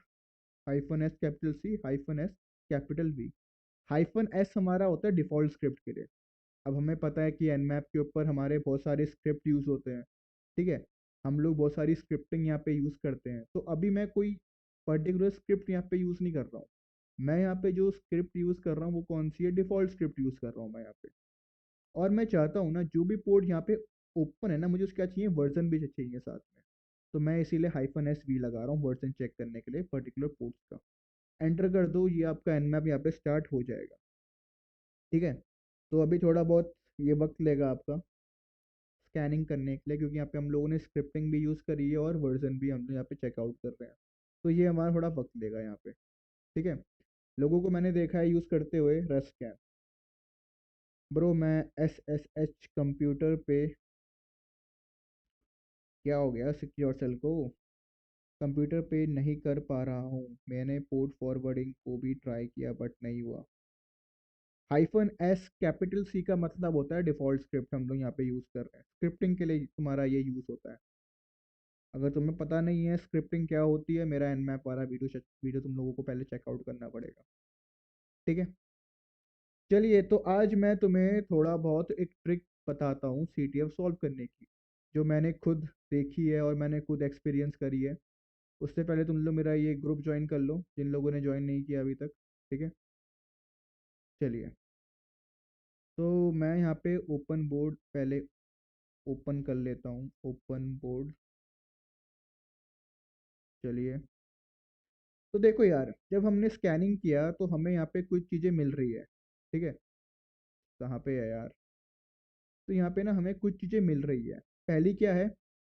-s capital C -s capital V. -s हमारा होता है डिफ़ॉल्ट स्क्रिप्ट के लिए। अब हमें पता है कि nmap के ऊपर हमारे बहुत सारे स्क्रिप्ट यूज़ होते हैं। ठीक है। हम लोग बहुत सारी स्क्रिप्टिंग यहाँ पे यूज़ करते हैं, तो अभी मैं कोई पर्टिकुलर स्क्रिप्ट यहाँ पे यूज़ नहीं कर रहा हूँ। मैं यहाँ पे जो स्क्रिप्ट यूज़ कर रहा हूँ वो कौन सी है, डिफ़ॉल्ट स्क्रिप्ट यूज़ कर रहा हूँ मैं यहाँ पे। और मैं चाहता हूँ ना जो भी पोर्ट यहाँ पे ओपन है ना, मुझे उसका चाहिए वर्जन भी चाहिए साथ में। तो मैं इसीलिए -s वी लगा रहा हूँ वर्जन चेक करने के लिए पर्टिकुलर पोर्ट्स का। एंटर कर दो, ये आपका एनमैप यहाँ पे स्टार्ट हो जाएगा। ठीक है, तो अभी थोड़ा बहुत ये वक्त लेगा आपका स्कैनिंग करने के लिए, क्योंकि यहाँ पे हम लोगों ने स्क्रिप्टिंग भी यूज़ करी है और वर्जन भी हम लोग यहाँ पे चेकआउट कर रहे हैं। तो ये हमारा थोड़ा वक्त लेगा यहाँ पे। ठीक है, लोगों को मैंने देखा है यूज़ करते हुए रस्ट स्कैन। ब्रो मैं SSH कंप्यूटर पे, क्या हो गया सिक्योर सेल को, कंप्यूटर पे नहीं कर पा रहा हूँ। मैंने पोर्ट फॉरवर्डिंग को भी ट्राई किया बट नहीं हुआ। -S कैपिटल C का मतलब होता है डिफ़ॉल्ट स्क्रिप्ट, हम लोग यहाँ पे यूज़ कर रहे हैं स्क्रिप्टिंग के लिए, तुम्हारा ये यूज़ होता है। अगर तुम्हें पता नहीं है स्क्रिप्टिंग क्या होती है, मेरा एनमैप वाला वीडियो तुम लोगों को पहले चेकआउट करना पड़ेगा। ठीक है, चलिए तो आज मैं तुम्हें थोड़ा बहुत एक ट्रिक बताता हूँ CTF सॉल्व करने की, जो मैंने खुद देखी है और मैंने खुद एक्सपीरियंस करी है। उससे पहले तुम लोग मेरा ये ग्रुप ज्वाइन कर लो, जिन लोगों ने ज्वाइन नहीं किया अभी तक। ठीक है, चलिए तो मैं यहाँ पे ओपन बोर्ड पहले ओपन कर लेता हूँ, ओपन बोर्ड। चलिए, तो देखो यार, जब हमने स्कैनिंग किया तो हमें यहाँ पे कुछ चीज़ें मिल रही है। ठीक है, कहाँ पे है यार, तो यहाँ पे ना हमें कुछ चीज़ें मिल रही है। पहली क्या है,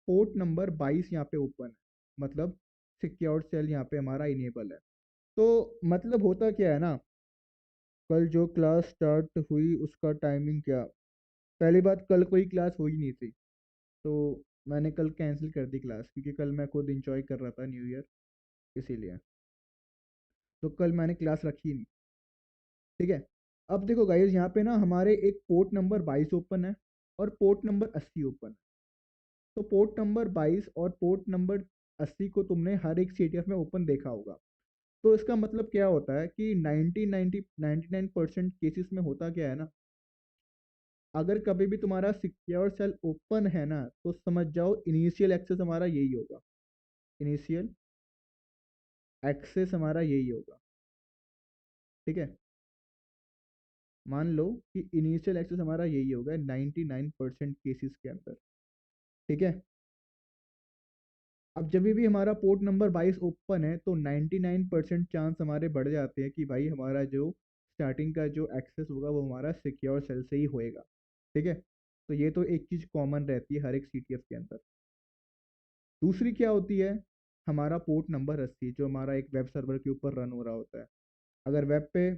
पोर्ट नंबर 22 यहाँ पे ओपन है, मतलब सिक्योर सेल यहाँ पे हमारा इनेबल है। तो मतलब होता क्या है ना, कल जो क्लास स्टार्ट हुई उसका टाइमिंग क्या, पहली बात कल कोई क्लास हुई नहीं थी, तो मैंने कल कैंसिल कर दी क्लास, क्योंकि कल मैं खुद इंजॉय कर रहा था न्यू ईयर, इसीलिए तो कल मैंने क्लास रखी नहीं। ठीक है, अब देखो गाइस, यहाँ पे ना हमारे एक पोर्ट नंबर 22 ओपन है और पोर्ट नंबर 80 ओपन है। तो पोर्ट नंबर 22 और पोर्ट नंबर 80 को तुमने हर एक CTF में ओपन देखा होगा। तो इसका मतलब क्या होता है कि 99% केसेस में होता क्या है ना, अगर कभी भी तुम्हारा सिक्योर सेल ओपन है ना, तो समझ जाओ इनिशियल एक्सेस हमारा यही होगा, इनिशियल एक्सेस हमारा यही होगा। ठीक है, मान लो कि इनिशियल एक्सेस हमारा यही होगा 99% केसेस के अंदर। ठीक है, अब जब भी हमारा पोर्ट नंबर 22 ओपन है तो 99% चांस हमारे बढ़ जाते हैं कि भाई हमारा जो स्टार्टिंग का जो एक्सेस होगा वो हमारा सिक्योर सेल से ही होएगा। ठीक है, तो ये तो एक चीज़ कॉमन रहती है हर एक CTF के अंदर। दूसरी क्या होती है, हमारा पोर्ट नंबर 80 जो हमारा एक वेब सर्वर के ऊपर रन हो रहा होता है। अगर वेब पे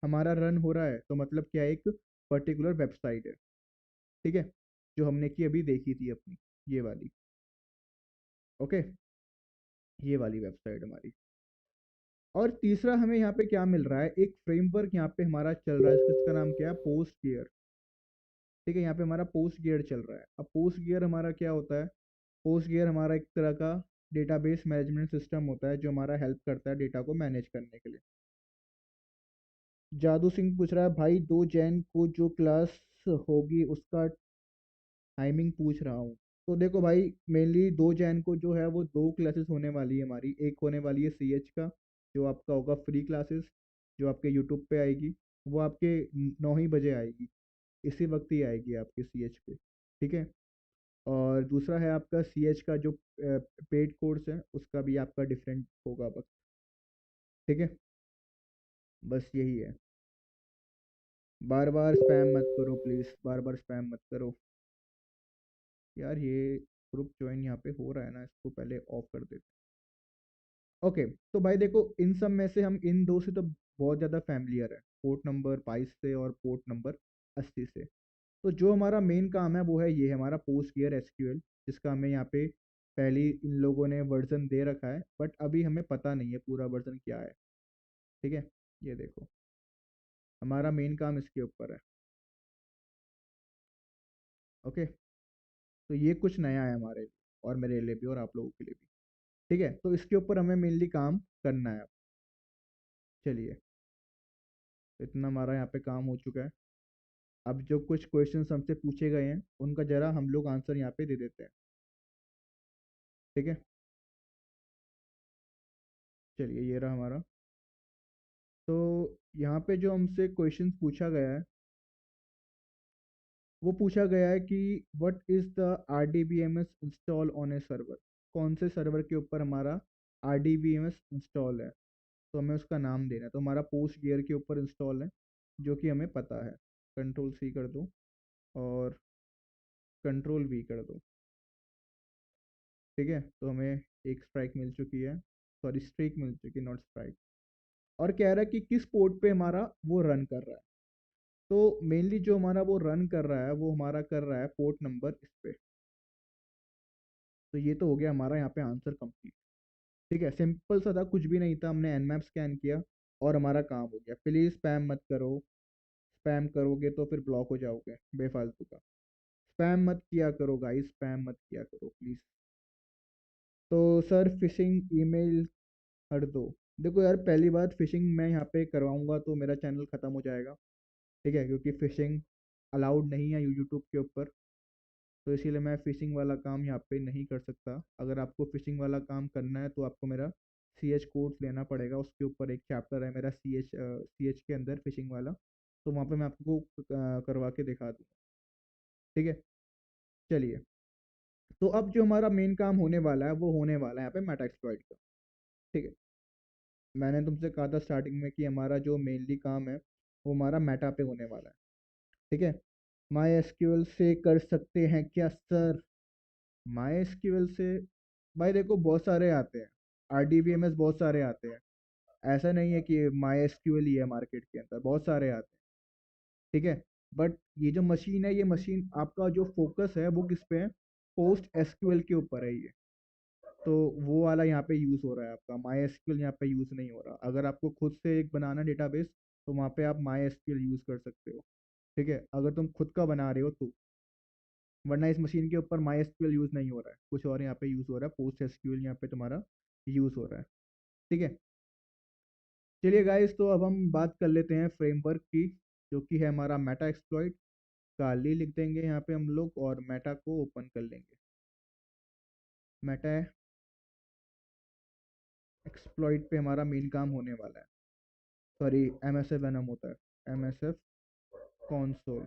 हमारा रन हो रहा है तो मतलब क्या है, एक पर्टिकुलर वेबसाइट है। ठीक है, जो हमने की अभी देखी थी अपनी, ये वाली। ओके, ये वाली वेबसाइट हमारी। और तीसरा हमें यहाँ पे क्या मिल रहा है, एक फ्रेमवर्क यहाँ पे हमारा चल रहा है, जिसका नाम क्या है, पोस्ट गियर। ठीक है, यहाँ पे हमारा पोस्ट गियर चल रहा है। अब पोस्ट गियर हमारा क्या होता है, पोस्ट गियर हमारा एक तरह का डेटाबेस मैनेजमेंट सिस्टम होता है, जो हमारा हेल्प करता है डेटा को मैनेज करने के लिए। जादू सिंह पूछ रहा है भाई 2 जैन को जो क्लास होगी उसका टाइमिंग पूछ रहा हूँ। तो देखो भाई, मेनली 2 जैन को जो है वो दो क्लासेस होने वाली है हमारी। एक होने वाली है CH का, जो आपका होगा फ्री क्लासेस, जो आपके यूट्यूब पे आएगी। वो आपके 9 ही बजे आएगी, इसी वक्त ही आएगी आपके CH पे। ठीक है, और दूसरा है आपका CH का जो पेड कोर्स है, उसका भी आपका डिफरेंट होगा वक्त। ठीक है, बस यही है। बार बार स्पैम मत करो प्लीज़, बार बार स्पैम मत करो यार। ये ग्रुप ज्वाइन यहाँ पे हो रहा है ना, इसको पहले ऑफ कर देते हैं। ओके, तो भाई देखो, इन सब में से हम इन दो से तो बहुत ज़्यादा फैमिलियर है, पोर्ट नंबर 22 से और पोर्ट नंबर 80 से। तो जो हमारा मेन काम है वो है ये हमारा पोस्ट गियर SQL, जिसका हमें यहाँ पे पहले इन लोगों ने वर्जन दे रखा है, बट अभी हमें पता नहीं है पूरा वर्जन क्या है। ठीक है, ये देखो, हमारा मेन काम इसके ऊपर है। ओके, तो ये कुछ नया है हमारे लिए और मेरे लिए भी और आप लोगों के लिए भी। ठीक है, तो इसके ऊपर हमें मेनली काम करना है। चलिए, इतना हमारा यहाँ पे काम हो चुका है। अब जो कुछ क्वेश्चंस हमसे पूछे गए हैं उनका जरा हम लोग आंसर यहाँ पे दे देते हैं। ठीक है, चलिए ये रहा हमारा। तो यहाँ पे जो हमसे क्वेश्चंस पूछा गया है, वो पूछा गया है कि what is the RDBMS install on A server, कौन से सर्वर के ऊपर हमारा RDBMS इंस्टॉल है। तो हमें उसका नाम देना है। तो हमारा पोस्ट गियर के ऊपर इंस्टॉल है, जो कि हमें पता है। कंट्रोल सी कर दो और कंट्रोल वी कर दो। ठीक है, तो हमें एक स्ट्राइक मिल चुकी है, सॉरी स्ट्रीक मिल चुकी है, नॉट स्ट्राइक। और कह रहा है कि किस पोर्ट पे हमारा वो रन कर रहा है। तो मेनली जो हमारा वो रन कर रहा है वो हमारा कर रहा है पोर्ट नंबर इस पे। तो ये तो हो गया हमारा यहाँ पे आंसर कंप्लीट। ठीक है, सिंपल सा था, कुछ भी नहीं था, हमने एनमैप स्कैन किया और हमारा काम हो गया। प्लीज स्पैम मत करो, स्पैम करोगे तो फिर ब्लॉक हो जाओगे बेफालतू का। स्पैम मत किया करो गाइस, स्पैम मत किया करो प्लीज। तो सर फिशिंग ईमेल हट दो। देखो यार, पहली बात, फिशिंग मैं यहाँ पे करवाऊंगा तो मेरा चैनल खत्म हो जाएगा। ठीक है, क्योंकि फिशिंग अलाउड नहीं है यूट्यूब के ऊपर। तो इसीलिए मैं फ़िशिंग वाला काम यहाँ पे नहीं कर सकता। अगर आपको फ़िशिंग वाला काम करना है तो आपको मेरा सी एच कोर्स लेना पड़ेगा। उसके ऊपर एक चैप्टर है मेरा सी एच के अंदर फ़िशिंग वाला। तो वहाँ पे मैं आपको करवा के दिखा दूँ। ठीक है, चलिए। तो अब जो हमारा मेन काम होने वाला है वो होने वाला है यहाँ पे मेटा एक्सप्लॉइट का। ठीक है, मैंने तुमसे कहा था स्टार्टिंग में कि हमारा जो मेनली काम है वो हमारा मेटा पे होने वाला है। ठीक है, माई एसक्यूएल से कर सकते हैं क्या सर? माई एसक्यूएल से भाई देखो बहुत सारे आते हैं, RDBMS बहुत सारे आते हैं। ऐसा नहीं है कि माई एसक्यूएल ही है, मार्केट के अंदर बहुत सारे आते हैं। ठीक है, बट ये जो मशीन है, ये मशीन आपका जो फोकस है वो किस पे है? पोस्ट एसक्यूएल के ऊपर है ये। तो वो वाला यहाँ पे यूज़ हो रहा है, आपका माई एसक्यूएल यहाँ पे यूज़ नहीं हो रहा। अगर आपको खुद से एक बनाना डेटाबेस, तो वहाँ पे आप माई एसक्यूएल यूज़ कर सकते हो। ठीक है, अगर तुम खुद का बना रहे हो तो। वरना इस मशीन के ऊपर माई एसक्यूएल यूज़ नहीं हो रहा है, कुछ और यहाँ पे यूज़ हो रहा है, पोस्ट एसक्यूएल यहाँ पे तुम्हारा यूज़ हो रहा है। ठीक है, चलिए गाइस, तो अब हम बात कर लेते हैं फ्रेमवर्क की, जो कि है हमारा मेटा एक्सप्लॉइट। काली लिख देंगे यहाँ पे हम लोग और मेटा को ओपन कर लेंगे। मेटा एक्सप्लॉइट पे हमारा मेन काम होने वाला है। सॉरी, MSF वेनम होता है, MSF कॉन्सोल।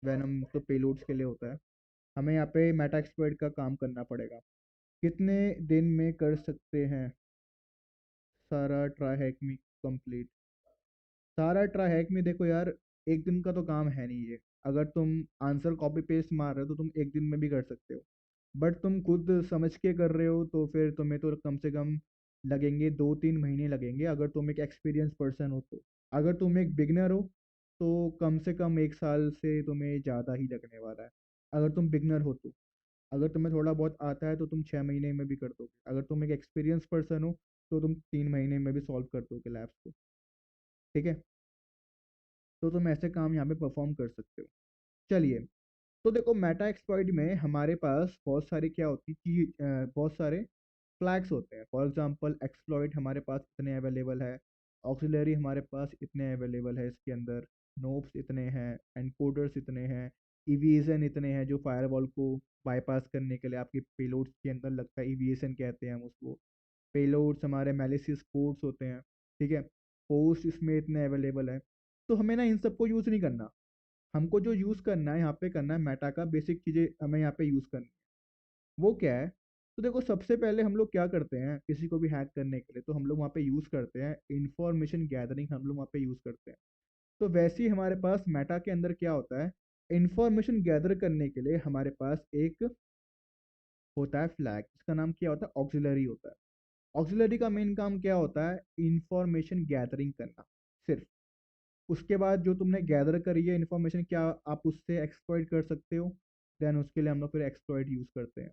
वेनम तो पेलोड्स के लिए होता है। हमें यहाँ पे मेटा एक्सप्लॉइट का काम करना पड़ेगा। कितने दिन में कर सकते हैं सारा ट्राई हैक में कंप्लीट? सारा ट्राई हैक में देखो यार, एक दिन का तो काम है नहीं ये। अगर तुम आंसर कॉपी पेस्ट मार रहे हो तो तुम एक दिन में भी कर सकते हो। बट तुम खुद समझ के कर रहे हो तो फिर तुम्हें तो कम से कम लगेंगे, 2-3 महीने लगेंगे अगर तुम एक एक्सपीरियंस पर्सन हो तो। अगर तुम एक बिगनर हो तो कम से कम 1 साल से तुम्हें ज़्यादा ही लगने वाला है, अगर तुम बिगनर हो तो। अगर तुम्हें थोड़ा बहुत आता है तो तुम 6 महीने में भी कर दोगे। अगर तुम एक एक्सपीरियंस पर्सन हो तो तुम 3 महीने में भी सॉल्व कर दोगे लैब्स को। ठीक है, तो तुम ऐसे काम यहाँ पे परफॉर्म कर सकते हो। चलिए, तो देखो मेटा एक्सप्लॉइट में हमारे पास बहुत सारे क्या होती चीज, बहुत सारे फ्लैग्स होते हैं। फॉर एग्जांपल एक्सप्लॉइट हमारे पास इतने अवेलेबल है, ऑक्सिलरी हमारे पास इतने अवेलेबल है, इसके अंदर नोब्स इतने हैं, एनकोडर्स इतने हैं, इवीएसन इतने हैं जो फायरवॉल को बाईपास करने के लिए आपके पेलोड्स के अंदर लगता है, इवीएसन कहते हैं हम उसको। पेलोड्स हमारे मैलिशियस कोड्स होते हैं। ठीक है, पोस्ट इसमें इतने अवेलेबल है। तो हमें ना इन सबको यूज़ नहीं करना। हमको जो यूज़ करना है यहाँ पे करना है मेटा का बेसिक चीज़ें हमें यहाँ पे यूज़ करनी है। वो क्या है? तो देखो, सबसे पहले हम लोग क्या करते हैं किसी को भी हैक करने के लिए, तो हम लोग वहाँ पे यूज़ करते हैं इंफॉर्मेशन गैदरिंग, हम लोग वहाँ पे यूज़ करते हैं। तो वैसे ही हमारे पास मेटा के अंदर क्या होता है, इंफॉर्मेशन गैदर करने के लिए हमारे पास एक होता है फ्लैग, इसका नाम क्या होता है? ऑक्सिलरी होता है। ऑक्सिलरी का मेन काम क्या होता है? इंफॉर्मेशन गैदरिंग करना सिर्फ। उसके बाद जो तुमने गैदर करी है इन्फॉर्मेशन, क्या आप उससे एक्सप्लॉइट कर सकते हो? देन उसके लिए हम लोग फिर एक्सप्लॉइट यूज़ करते हैं।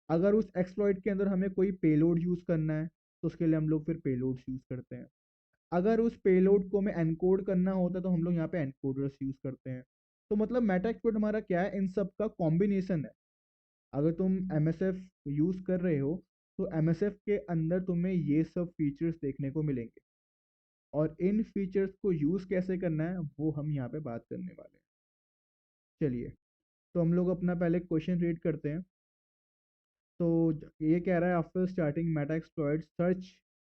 अगर उस एक्सप्लॉइट के अंदर हमें कोई पेलोड यूज़ करना है तो उसके लिए हम लोग फिर पेलोड्स यूज़ करते हैं। अगर उस पेलोड को हमें एनकोड करना होता है तो हम लोग यहाँ पे एनकोडर्स यूज़ करते हैं। तो मतलब मेटा एक्सप्लॉइट हमारा क्या है? इन सब का कॉम्बिनेशन है। अगर तुम MSF यूज़ कर रहे हो तो MSF के अंदर तुम्हें ये सब फीचर्स देखने को मिलेंगे। और इन फीचर्स को यूज़ कैसे करना है वो हम यहाँ पे बात करने वाले हैं। चलिए, तो हम लोग अपना पहले क्वेश्चन रीड करते हैं। तो ये कह रहा है, after starting Meta exploit search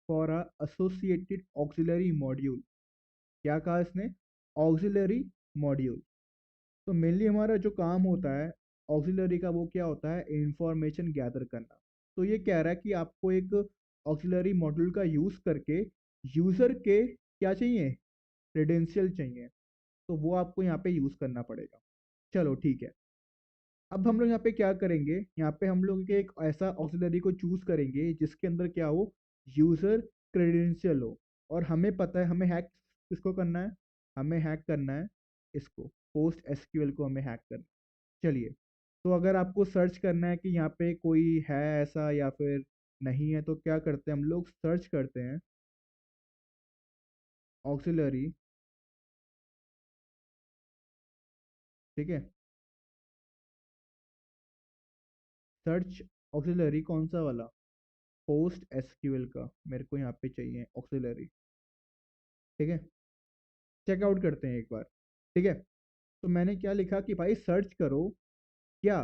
for a associated auxiliary module. क्या कहा इसने? Auxiliary module. तो मेनली हमारा जो काम होता है ऑक्सिलरी का वो क्या होता है? इंफॉर्मेशन गैदर करना। तो ये कह रहा है कि आपको एक ऑक्सिलरी मॉड्यूल का यूज़ करके यूज़र के क्या चाहिए, क्रेडेंशियल चाहिए, तो वो आपको यहाँ पे यूज़ करना पड़ेगा। चलो ठीक है। अब हम लोग यहाँ पे क्या करेंगे, यहाँ पे हम लोग एक ऐसा ऑक्सिलरी को चूज करेंगे जिसके अंदर क्या हो, यूजर क्रेडेंशियल हो। और हमें पता है हमें हैक किसको करना है, हमें हैक करना है इसको, पोस्ट एसक्यूएल को हमें हैक करना है। चलिए, तो अगर आपको सर्च करना है कि यहाँ पे कोई है ऐसा या फिर नहीं है, तो क्या करते हैं हम लोग, सर्च करते हैं ऑक्सिलरी। ठीक है, सर्च ऑक्सिलरी कौन सा वाला, पोस्ट एसक्यूएल का मेरे को यहाँ पे चाहिए ऑक्सिलरी। ठीक है, चेकआउट करते हैं एक बार। ठीक है, तो मैंने क्या लिखा कि भाई सर्च करो क्या,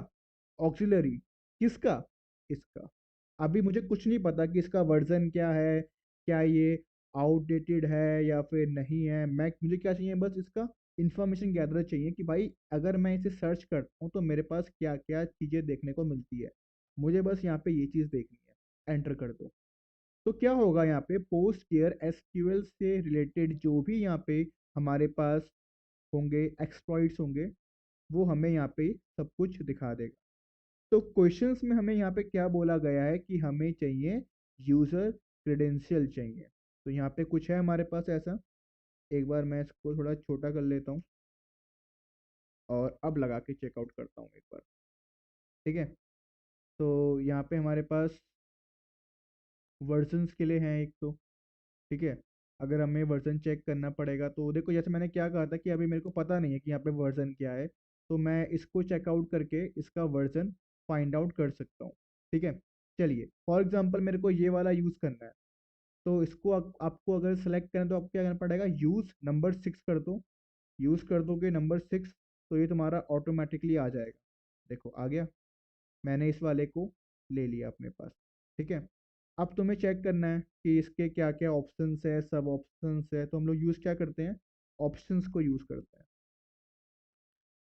ऑक्सिलरी किसका, इसका। अभी मुझे कुछ नहीं पता कि इसका वर्जन क्या है, क्या ये आउटडेटेड है या फिर नहीं है। मैं मुझे क्या चाहिए, बस इसका इंफॉर्मेशन गैदर चाहिए कि भाई अगर मैं इसे सर्च करता हूँ तो मेरे पास क्या क्या चीज़ें देखने को मिलती है। मुझे बस यहाँ पे ये चीज़ देखनी है, एंटर कर दो। तो क्या होगा यहाँ पे, पोस्ट केयर एसक्यूएल से रिलेटेड जो भी यहाँ पे हमारे पास होंगे, एक्सप्लॉइट्स होंगे, वो हमें यहाँ पे सब कुछ दिखा देगा। तो क्वेश्चंस में हमें यहाँ पे क्या बोला गया है कि हमें चाहिए यूजर क्रेडेंशियल चाहिए। तो यहाँ पे कुछ है हमारे पास ऐसा, एक बार मैं इसको थोड़ा छोटा कर लेता हूँ और अब लगा के चेकआउट करता हूँ एक बार। ठीक है, तो यहाँ पे हमारे पास वर्जन्स के लिए हैं एक तो। ठीक है, अगर हमें वर्जन चेक करना पड़ेगा तो देखो, जैसे मैंने क्या कहा था कि अभी मेरे को पता नहीं है कि यहाँ पे वर्जन क्या है, तो मैं इसको चेकआउट करके इसका वर्जन फाइंड आउट कर सकता हूँ। ठीक है, चलिए फॉर एग्जांपल मेरे को ये वाला यूज़ करना है, तो इसको आपको अगर सेलेक्ट करना है तो आपको क्या करना पड़ेगा, यूज़ नंबर 6 कर दो। यूज़ कर दोगे नंबर 6, तो ये तुम्हारा ऑटोमेटिकली आ जाएगा। देखो आ गया, मैंने इस वाले को ले लिया अपने पास। ठीक है, अब तुम्हें चेक करना है कि इसके क्या क्या ऑप्शंस है, सब ऑप्शंस है, तो हम लोग यूज़ क्या करते हैं, ऑप्शंस को यूज़ करते हैं।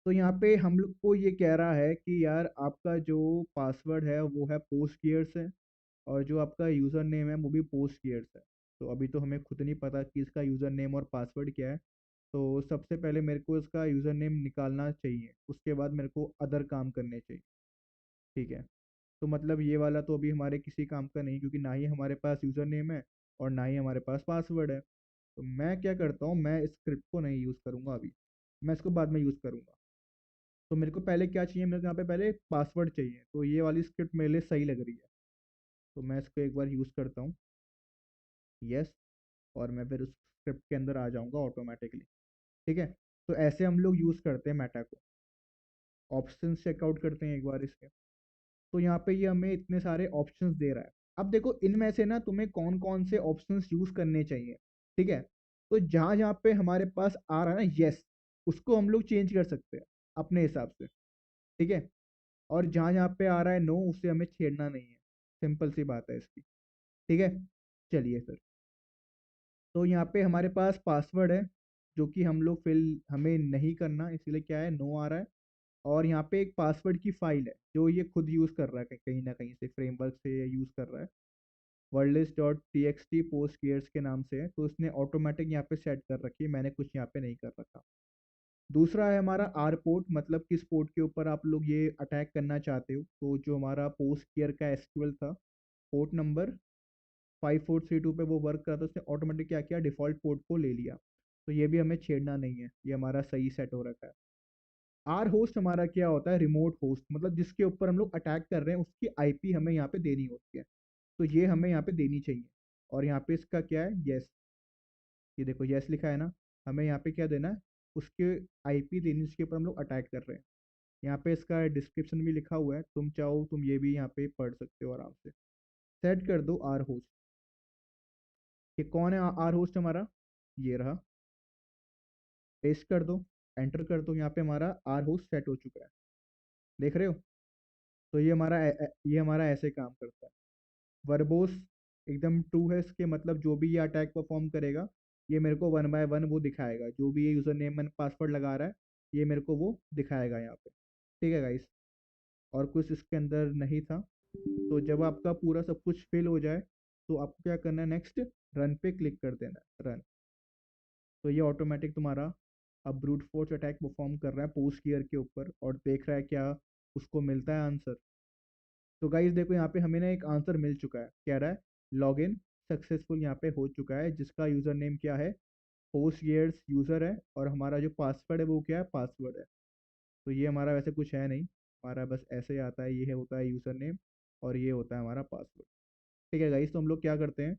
तो यहाँ पे हम लोग को ये कह रहा है कि यार आपका जो पासवर्ड है वो है पोस्ट गियर्स है, और जो आपका यूज़र नेम है वो भी पोस्ट गियर्स है। तो अभी तो हमें खुद नहीं पता कि इसका यूज़र नेम और पासवर्ड क्या है, तो सबसे पहले मेरे को इसका यूज़र नेम निकालना चाहिए, उसके बाद मेरे को अदर काम करने चाहिए। ठीक है, तो मतलब ये वाला तो अभी हमारे किसी काम का नहीं, क्योंकि ना ही हमारे पास यूज़र नेम है और ना ही हमारे पास पासवर्ड है। तो मैं क्या करता हूँ, मैं इस स्क्रिप्ट को नहीं यूज़ करूँगा अभी, मैं इसको बाद में यूज़ करूँगा। तो मेरे को पहले क्या चाहिए, मेरे को यहाँ पे पहले पासवर्ड चाहिए, तो ये वाली स्क्रिप्ट मेरे लिए सही लग रही है, तो मैं इसको एक बार यूज़ करता हूँ। यस, और मैं फिर उस स्क्रिप्ट के अंदर आ जाऊँगा ऑटोमेटिकली। ठीक है, तो ऐसे हम लोग यूज़ करते हैं मेटा को। ऑप्शन चेकआउट करते हैं एक बार इसके। तो यहाँ पे ये हमें इतने सारे ऑप्शंस दे रहा है। अब देखो इनमें से ना तुम्हें कौन कौन से ऑप्शंस यूज करने चाहिए। ठीक है, तो जहाँ जहाँ पे हमारे पास आ रहा है ना यस, उसको हम लोग चेंज कर सकते हैं अपने हिसाब से। ठीक है, और जहाँ जहाँ पे आ रहा है नो, उसे हमें छेड़ना नहीं है। सिंपल सी बात है इसकी। ठीक है, चलिए फिर। तो यहाँ पे हमारे पास पासवर्ड है जो कि हम लोग फिल हमें नहीं करना, इसलिए क्या है, नो आ रहा है। और यहाँ पे एक पासवर्ड की फाइल है जो ये खुद यूज़ कर रहा है, कहीं ना कहीं से फ्रेमवर्क से ये यूज़ कर रहा है। Wordlist dot T X T post cares के नाम से है, तो उसने ऑटोमेटिक यहाँ पे सेट कर रखी है, मैंने कुछ यहाँ पे नहीं कर रखा। दूसरा है हमारा आर पोर्ट, मतलब किस पोर्ट के ऊपर आप लोग ये अटैक करना चाहते हो। तो जो हमारा पोस्ट केयर का एसक्यूएल था, पोर्ट नंबर 5432 पे वो वर्क कर रहा था, उसने ऑटोमेटिक क्या किया, डिफॉल्ट पोर्ट को ले लिया। तो ये भी हमें छेड़ना नहीं है, ये हमारा सही सेट हो रखा है। आर होस्ट हमारा क्या होता है, रिमोट होस्ट, मतलब जिसके ऊपर हम लोग अटैक कर रहे हैं उसकी आईपी हमें यहाँ पे देनी होती है, तो ये हमें यहाँ पे देनी चाहिए। और यहाँ पे इसका क्या है, यस, ये देखो यस लिखा है ना, हमें यहाँ पे क्या देना है, उसके आईपी देनी जिसके ऊपर हम लोग अटैक कर रहे हैं। यहाँ पे इसका डिस्क्रिप्शन भी लिखा हुआ है, तुम चाहो तुम ये भी यहाँ पे पढ़ सकते हो आराम से। सेट कर दो आर होस्ट। ये कौन है आर होस्ट हमारा, ये रहा। पेस्ट कर दो, एंटर कर दो, यहाँ पे हमारा आर होस्ट सेट हो चुका है, देख रहे हो। तो ये हमारा ये हमारा ऐसे काम करता है। वर्बोस एकदम ट्रू है, इसके मतलब जो भी ये अटैक परफॉर्म करेगा, ये मेरे को वन बाय वन वो दिखाएगा, जो भी ये यूज़र नेम एंड पासवर्ड लगा रहा है, ये मेरे को वो दिखाएगा यहाँ पे। ठीक है गाइस, और कुछ इसके अंदर नहीं था। तो जब आपका पूरा सब कुछ फिल हो जाए, तो आपको क्या करना है, नेक्स्ट रन पे क्लिक कर देना है, रन। तो ये ऑटोमेटिक तुम्हारा अब ब्रूट फोर्स अटैक परफॉर्म कर रहा है पोस्ट ईयर के ऊपर और देख रहा है क्या उसको मिलता है आंसर। तो गाइस देखो यहाँ पे हमें ना एक आंसर मिल चुका है, कह रहा है लॉग इन सक्सेसफुल यहाँ पे हो चुका है, जिसका यूजर नेम क्या है, पोस्ट ईयर्स यूजर है, और हमारा जो पासवर्ड है वो क्या है, पासवर्ड है। तो ये हमारा वैसे कुछ है नहीं, हमारा बस ऐसे ही आता है, ये होता है यूजर नेम और ये होता है हमारा पासवर्ड। ठीक है गाइस, तो हम लोग क्या करते हैं,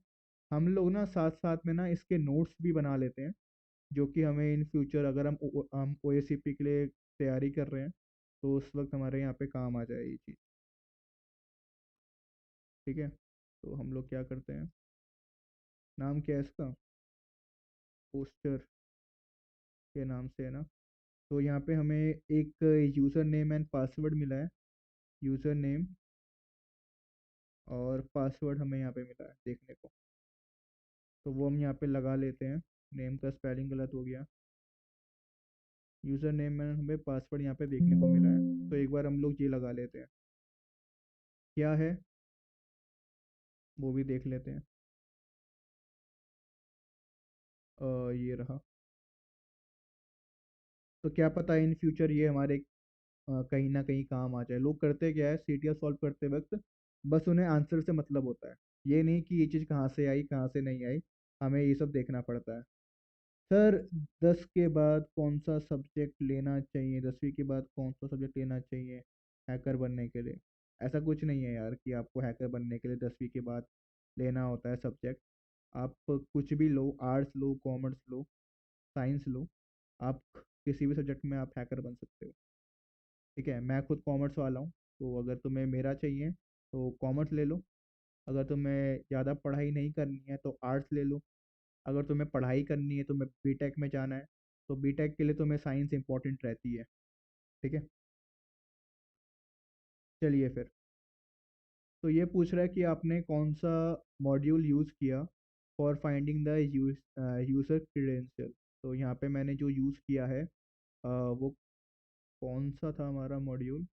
हम लोग ना साथ साथ में ना इसके नोट्स भी बना लेते हैं, जो कि हमें इन फ्यूचर अगर हम ओ के लिए तैयारी कर रहे हैं तो उस वक्त हमारे यहाँ पे काम आ जाए ये चीज़। ठीक है, तो हम लोग क्या करते हैं, नाम क्या है इसका, पोस्टर के नाम से है ना। तो यहाँ पे हमें एक यूज़र नेम एंड पासवर्ड मिला है, यूज़र नेम और पासवर्ड हमें यहाँ पे मिला है देखने को। तो वो हम यहाँ पे लगा लेते हैं, नेम का स्पेलिंग गलत हो गया, यूज़र नेम में हमें पासवर्ड यहाँ पे देखने को मिला है, तो एक बार हम लोग ये लगा लेते हैं, क्या है वो भी देख लेते हैं। ये रहा। तो क्या पता इन फ्यूचर ये हमारे कहीं ना कहीं काम आ जाए। लोग करते क्या है, सीटीएस सॉल्व करते वक्त बस उन्हें आंसर से मतलब होता है, ये नहीं कि ये चीज़ कहाँ से आई कहाँ से नहीं आई, हमें ये सब देखना पड़ता है। सर 10 के बाद कौन सा सब्जेक्ट लेना चाहिए, 10वीं के बाद कौन सा सब्जेक्ट लेना चाहिए हैकर बनने के लिए? ऐसा कुछ नहीं है यार कि आपको हैकर बनने के लिए 10वीं के बाद लेना होता है सब्जेक्ट। आप कुछ भी लो, आर्ट्स लो, कॉमर्स लो, साइंस लो, आप किसी भी सब्जेक्ट में आप हैकर बन सकते हो। ठीक है, मैं खुद कॉमर्स वाला हूँ, तो अगर तुम्हें मेरा चाहिए तो कॉमर्स ले लो, अगर तुम्हें ज़्यादा पढ़ाई नहीं करनी है तो आर्ट्स ले लो, अगर तुम्हें पढ़ाई करनी है, तुम्हें बीटेक में जाना है तो बीटेक के लिए तुम्हें साइंस इंपॉर्टेंट रहती है। ठीक है, चलिए फिर। तो ये पूछ रहा है कि आपने कौन सा मॉड्यूल यूज़ किया for finding the user credential. तो यहाँ पे मैंने जो यूज़ किया है वो कौन सा था हमारा मॉड्यूल,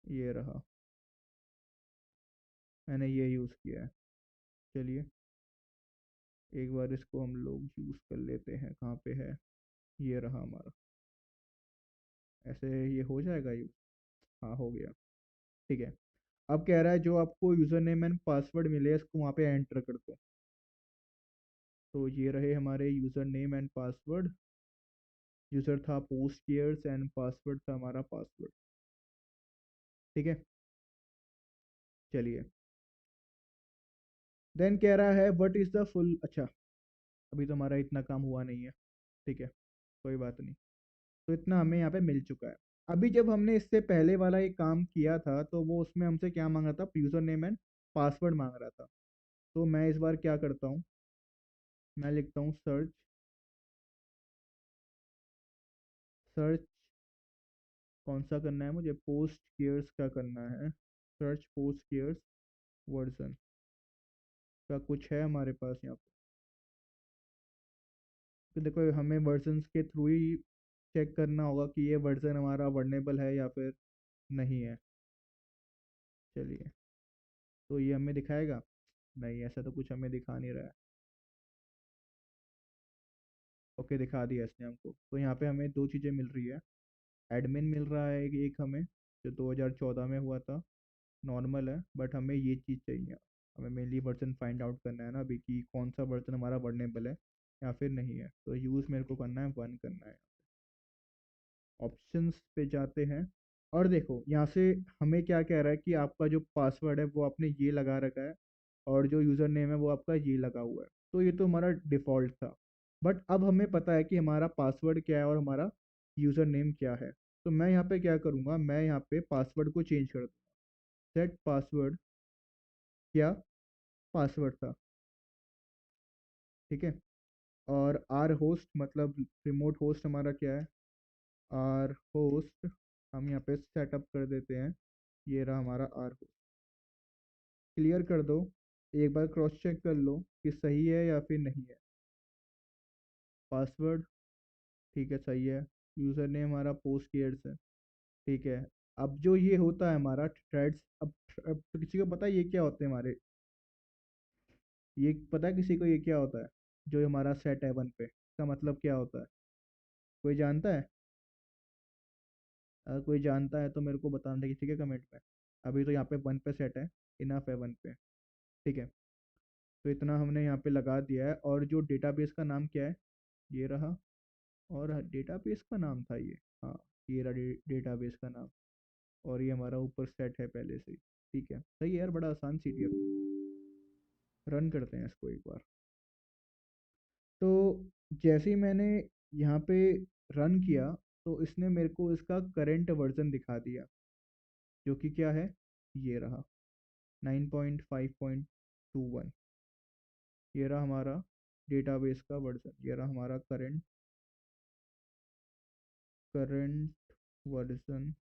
ये रहा, मैंने ये यूज़ किया है। चलिए एक बार इसको हम लोग यूज़ कर लेते हैं, कहाँ पे है, ये रहा हमारा, ऐसे ये हो जाएगा यूज़। हाँ हो गया। ठीक है, अब कह रहा है जो आपको यूज़र नेम एंड पासवर्ड मिले इसको वहाँ पे एंटर कर दो। तो ये रहे हमारे user name and password, user था पोस्ट केयर्स एंड पासवर्ड था हमारा पासवर्ड। ठीक है, चलिए। देन कह रहा है व्हाट इज़ द फुल, अच्छा अभी तो हमारा इतना काम हुआ नहीं है, ठीक है कोई बात नहीं। तो इतना हमें यहाँ पे मिल चुका है। अभी जब हमने इससे पहले वाला एक काम किया था तो वो उसमें हमसे क्या मांग रहा था, यूज़र नेम एंड पासवर्ड मांग रहा था। तो मैं इस बार क्या करता हूँ, मैं लिखता हूँ सर्च, सर्च कौन सा करना है मुझे, पोस्ट केयर्स का करना है, सर्च पोस्ट केयर्स वर्जन का कुछ है हमारे पास यहाँ पे। तो देखो हमें वर्जन्स के थ्रू ही चेक करना होगा कि ये वर्जन हमारा वर्नेबल है या फिर नहीं है। चलिए, तो ये हमें दिखाएगा, नहीं ऐसा तो कुछ हमें दिखा नहीं रहा है। ओके दिखा दिया इसने हमको। तो यहाँ पे हमें दो चीज़ें मिल रही है, एडमिन मिल रहा है एक हमें, जो 2014 में हुआ था, नॉर्मल है, बट हमें ये चीज़ चाहिए, हमें मेनली वर्जन फाइंड आउट करना है ना अभी कि कौन सा वर्जन हमारा वर्नेबल है या फिर नहीं है। तो यूज़ मेरे को करना है, वन करना है, ऑप्शंस पे जाते हैं और देखो यहाँ से हमें क्या कह रहा है कि आपका जो पासवर्ड है वो आपने ये लगा रखा है और जो यूज़र नेम है वो आपका ये लगा हुआ है, तो ये तो हमारा डिफ़ॉल्ट था। बट अब हमें पता है कि हमारा पासवर्ड क्या है और हमारा यूज़र नेम क्या है। तो मैं यहाँ पे क्या करूँगा, मैं यहाँ पे पासवर्ड को चेंज कर दूँगा, सेट पासवर्ड, क्या पासवर्ड था, ठीक है। और आर होस्ट मतलब रिमोट होस्ट हमारा क्या है, आर होस्ट, हम यहाँ पे सेटअप कर देते हैं, ये रहा हमारा आर होस्ट। क्लियर कर दो, एक बार क्रॉस चेक कर लो कि सही है या फिर नहीं है। पासवर्ड ठीक है सही है, यूज़र नेम हमारा पोस्ट केयर्स है, ठीक है। अब जो ये होता है हमारा थ्रेड्स, अब तो किसी को पता है ये क्या होते हैं हमारे, ये पता है किसी को ये क्या होता है? जो हमारा सेट है वन पे, इसका मतलब क्या होता है? कोई जानता है? अगर कोई जानता है तो मेरे को बताना ठीक है कमेंट में। अभी तो यहाँ पे वन पे सेट है, इनफ है वन पे। ठीक है, तो इतना हमने यहाँ पे लगा दिया है। और जो डेटाबेस का नाम क्या है? ये रहा। और डेटाबेस का नाम था ये, हाँ, ये रहा डेटाबेस का नाम। और ये हमारा ऊपर सेट है पहले से ही। ठीक है, सही है यार, बड़ा आसान सी थी। रन करते हैं इसको एक बार। तो जैसे ही मैंने यहाँ पे रन किया, तो इसने मेरे को इसका करंट वर्जन दिखा दिया, जो कि क्या है? ये रहा, 9.5.21। ये रहा हमारा डेटाबेस का वर्जन, ये रहा हमारा current current version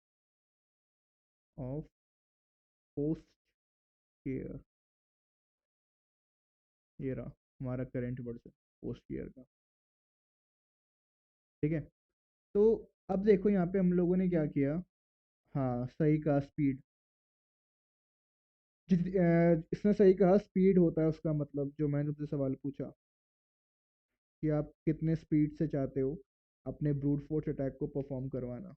of post care. ये रहा हमारा करंट वर्जन पोस्ट केयर का। ठीक है, तो अब देखो यहाँ पे हम लोगों ने क्या किया। हाँ, सही कहा, स्पीड। इसने सही कहा, स्पीड होता है उसका मतलब, जो मैंने तुमसे सवाल पूछा कि आप कितने स्पीड से चाहते हो अपने ब्रूट फोर्स अटैक को परफॉर्म करवाना।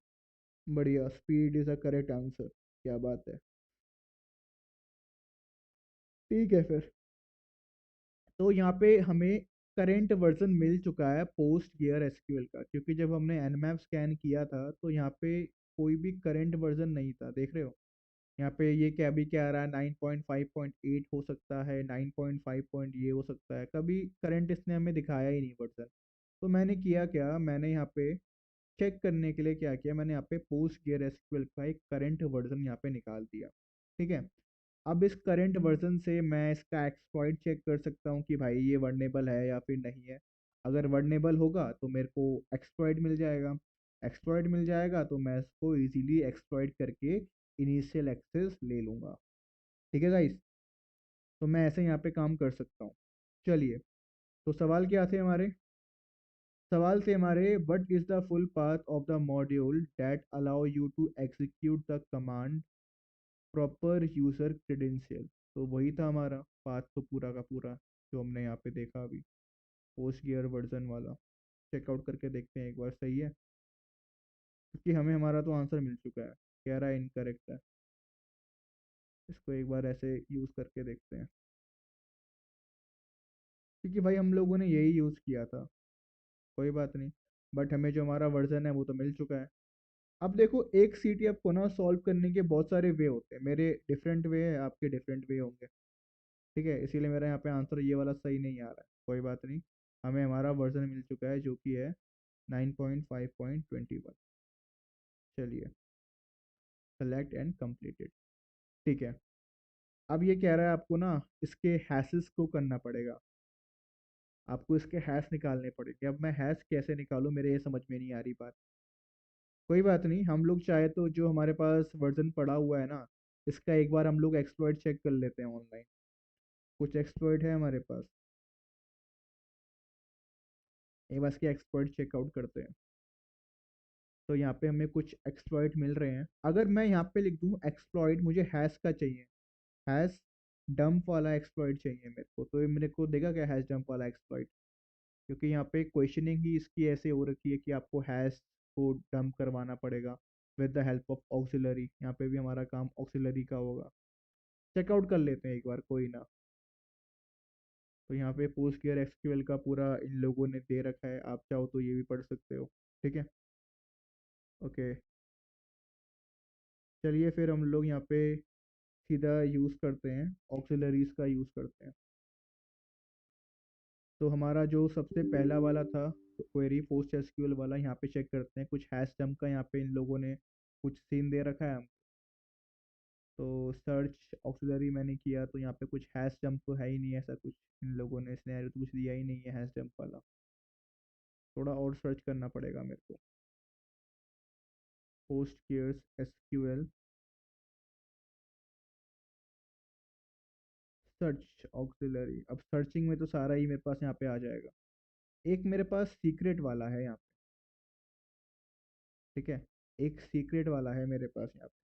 बढ़िया, speed is a correct answer. क्या बात है। ठीक है फिर, तो यहाँ पे हमें करेंट वर्जन मिल चुका है पोस्ट गियर एसक्यूएल का, क्योंकि जब हमने एनमैप स्कैन किया था तो यहाँ पे कोई भी करंट वर्जन नहीं था, देख रहे हो? यहाँ पे ये क्या अभी क्या आ रहा है, 9.5.8 हो सकता है, 9.5 पॉइंट ये हो सकता है, कभी करंट इसने हमें दिखाया ही नहीं वर्जन। तो मैंने किया क्या, मैंने यहाँ पे चेक करने के लिए क्या किया, मैंने यहाँ पे पोस्ट गियर एसक्यूएल का एक करंट वर्जन यहाँ पे निकाल दिया। ठीक है, अब इस करंट वर्जन से मैं इसका एक्सप्लॉइट चेक कर सकता हूँ कि भाई ये वर्नेबल है या फिर नहीं है। अगर वर्नेबल होगा तो मेरे को एक्सप्लॉइट मिल जाएगा। एक्सप्लॉइट मिल जाएगा तो मैं इसको इजीली एक्सप्लॉइट करके इनिशियल एक्सेस ले लूँगा। ठीक है गाइस, तो मैं ऐसे यहाँ पे काम कर सकता हूँ। चलिए, तो सवाल क्या थे हमारे? सवाल थे हमारे, what is the full path of the module that allow you to execute the command proper user credential. तो वही था हमारा पाथ तो पूरा का पूरा, जो हमने यहाँ पे देखा अभी, पोस्ट गियर वर्जन वाला। चेकआउट करके देखते हैं एक बार, सही है? क्योंकि हमें हमारा तो आंसर मिल चुका है, कह रहा है इनकरेक्ट है। इसको एक बार ऐसे यूज़ करके देखते हैं, क्योंकि भाई हम लोगों ने यही यूज़ किया था। कोई बात नहीं, बट हमें जो हमारा वर्जन है वो तो मिल चुका है। अब देखो, एक सीटीएफ को ना सॉल्व करने के बहुत सारे वे होते हैं, मेरे डिफरेंट वे है, आपके डिफरेंट वे होंगे। ठीक है, इसीलिए मेरा यहाँ पे आंसर ये वाला सही नहीं आ रहा है। कोई बात नहीं, हमें हमारा वर्जन मिल चुका है जो कि है 9.5.21। चलिए, सेलेक्ट एंड कंप्लीटेड। ठीक है, अब ये कह रहा है आपको ना इसके हैशेस को करना पड़ेगा, आपको इसके हैश निकालने पड़ेंगे। अब मैं हैश कैसे निकालूं, मेरे ये समझ में नहीं आ रही बात। कोई बात नहीं, हम लोग चाहे तो जो हमारे पास वर्जन पड़ा हुआ है ना, इसका एक बार हम लोग एक्सप्लॉइट चेक कर लेते हैं ऑनलाइन। कुछ एक्सप्लॉइट है हमारे पास, एक बार इसके एक्सप्लॉइट चेकआउट करते हैं। तो यहाँ पे हमें कुछ एक्सप्लॉइट मिल रहे हैं। अगर मैं यहाँ पे लिख दूँ एक्सप्लॉइट, मुझे हैश का चाहिए, हैश डंप वाला एक्सप्लॉइट चाहिए मेरे को, तो ये मेरे को देगा क्या हैश डंप वाला एक्सप्लॉइट? क्योंकि यहाँ पे क्वेश्चनिंग ही इसकी ऐसे हो रखी है कि आपको हैश को डंप करवाना पड़ेगा with the help of auxiliary. यहाँ पे भी हमारा काम ऑक्सिलरी का होगा। चेकआउट कर लेते हैं एक बार, कोई ना। तो यहाँ पे पोस्ट गियर एसक्यूएल का पूरा इन लोगों ने दे रखा है, आप चाहो तो ये भी पढ़ सकते हो। ठीक है, ओके। चलिए फिर हम लोग यहाँ पे सीधा यूज़ करते हैं, ऑक्सिलरीज का यूज़ करते हैं। तो हमारा जो सबसे पहला वाला था क्वेरी पोस्ट एसक्यूएल वाला, यहाँ पे चेक करते हैं कुछ हैश डंप का। यहाँ पे इन लोगों ने कुछ सीन दे रखा है। तो सर्च ऑक्सिलरी मैंने किया तो यहाँ पे कुछ हैश जंप तो है ही नहीं, ऐसा कुछ इन लोगों ने स्नैरियो तो कुछ दिया ही नहीं है हैश जंप वाला। थोड़ा और सर्च करना पड़ेगा मेरे को। Post cares SQL search auxiliary, अब सर्चिंग में तो सारा ही मेरे पास यहाँ पे आ जाएगा। एक मेरे पास सीक्रेट वाला है यहाँ पे। ठीक है, एक सीक्रेट वाला है मेरे पास यहाँ पे।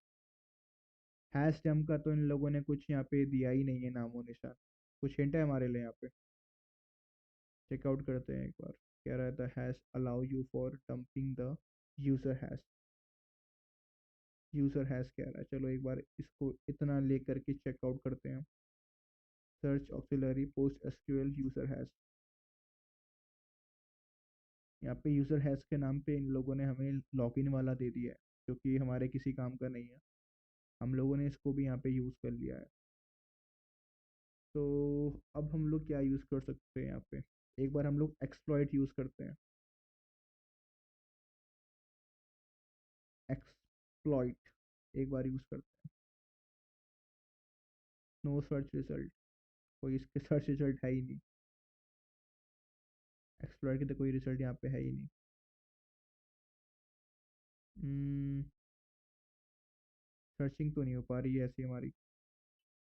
हैश जंप का तो इन लोगों ने कुछ यहाँ पे दिया ही नहीं है नामो निशान। कुछ हिंट है हमारे लिए यहाँ पे? चेकआउट करते हैं एक बार। कह रहा है the hash allow you for dumping the user hash. User hash कह रहा है, चलो एक बार इसको इतना लेकर के चेकआउट करते हैं। Search auxiliary post SQL user hash. यहाँ पे यूजर हैश के नाम पे इन लोगों ने हमें लॉगिन वाला दे दिया है, जो कि हमारे किसी काम का नहीं है। हम लोगों ने इसको भी यहाँ पे यूज़ कर लिया है। तो अब हम लोग क्या यूज़ कर सकते हैं यहाँ पे? एक बार हम लोग एक्सप्लॉइट यूज़ करते हैं। एक्सप्लॉइट एक बार यूज़ करते हैं। Know search result. कोई इसके सर्च रिजल्ट है ही नहीं। एक्सप्लॉइट के तो कोई रिजल्ट यहाँ पे है ही नहीं। सर्चिंग तो नहीं हो पा रही है ऐसी हमारी।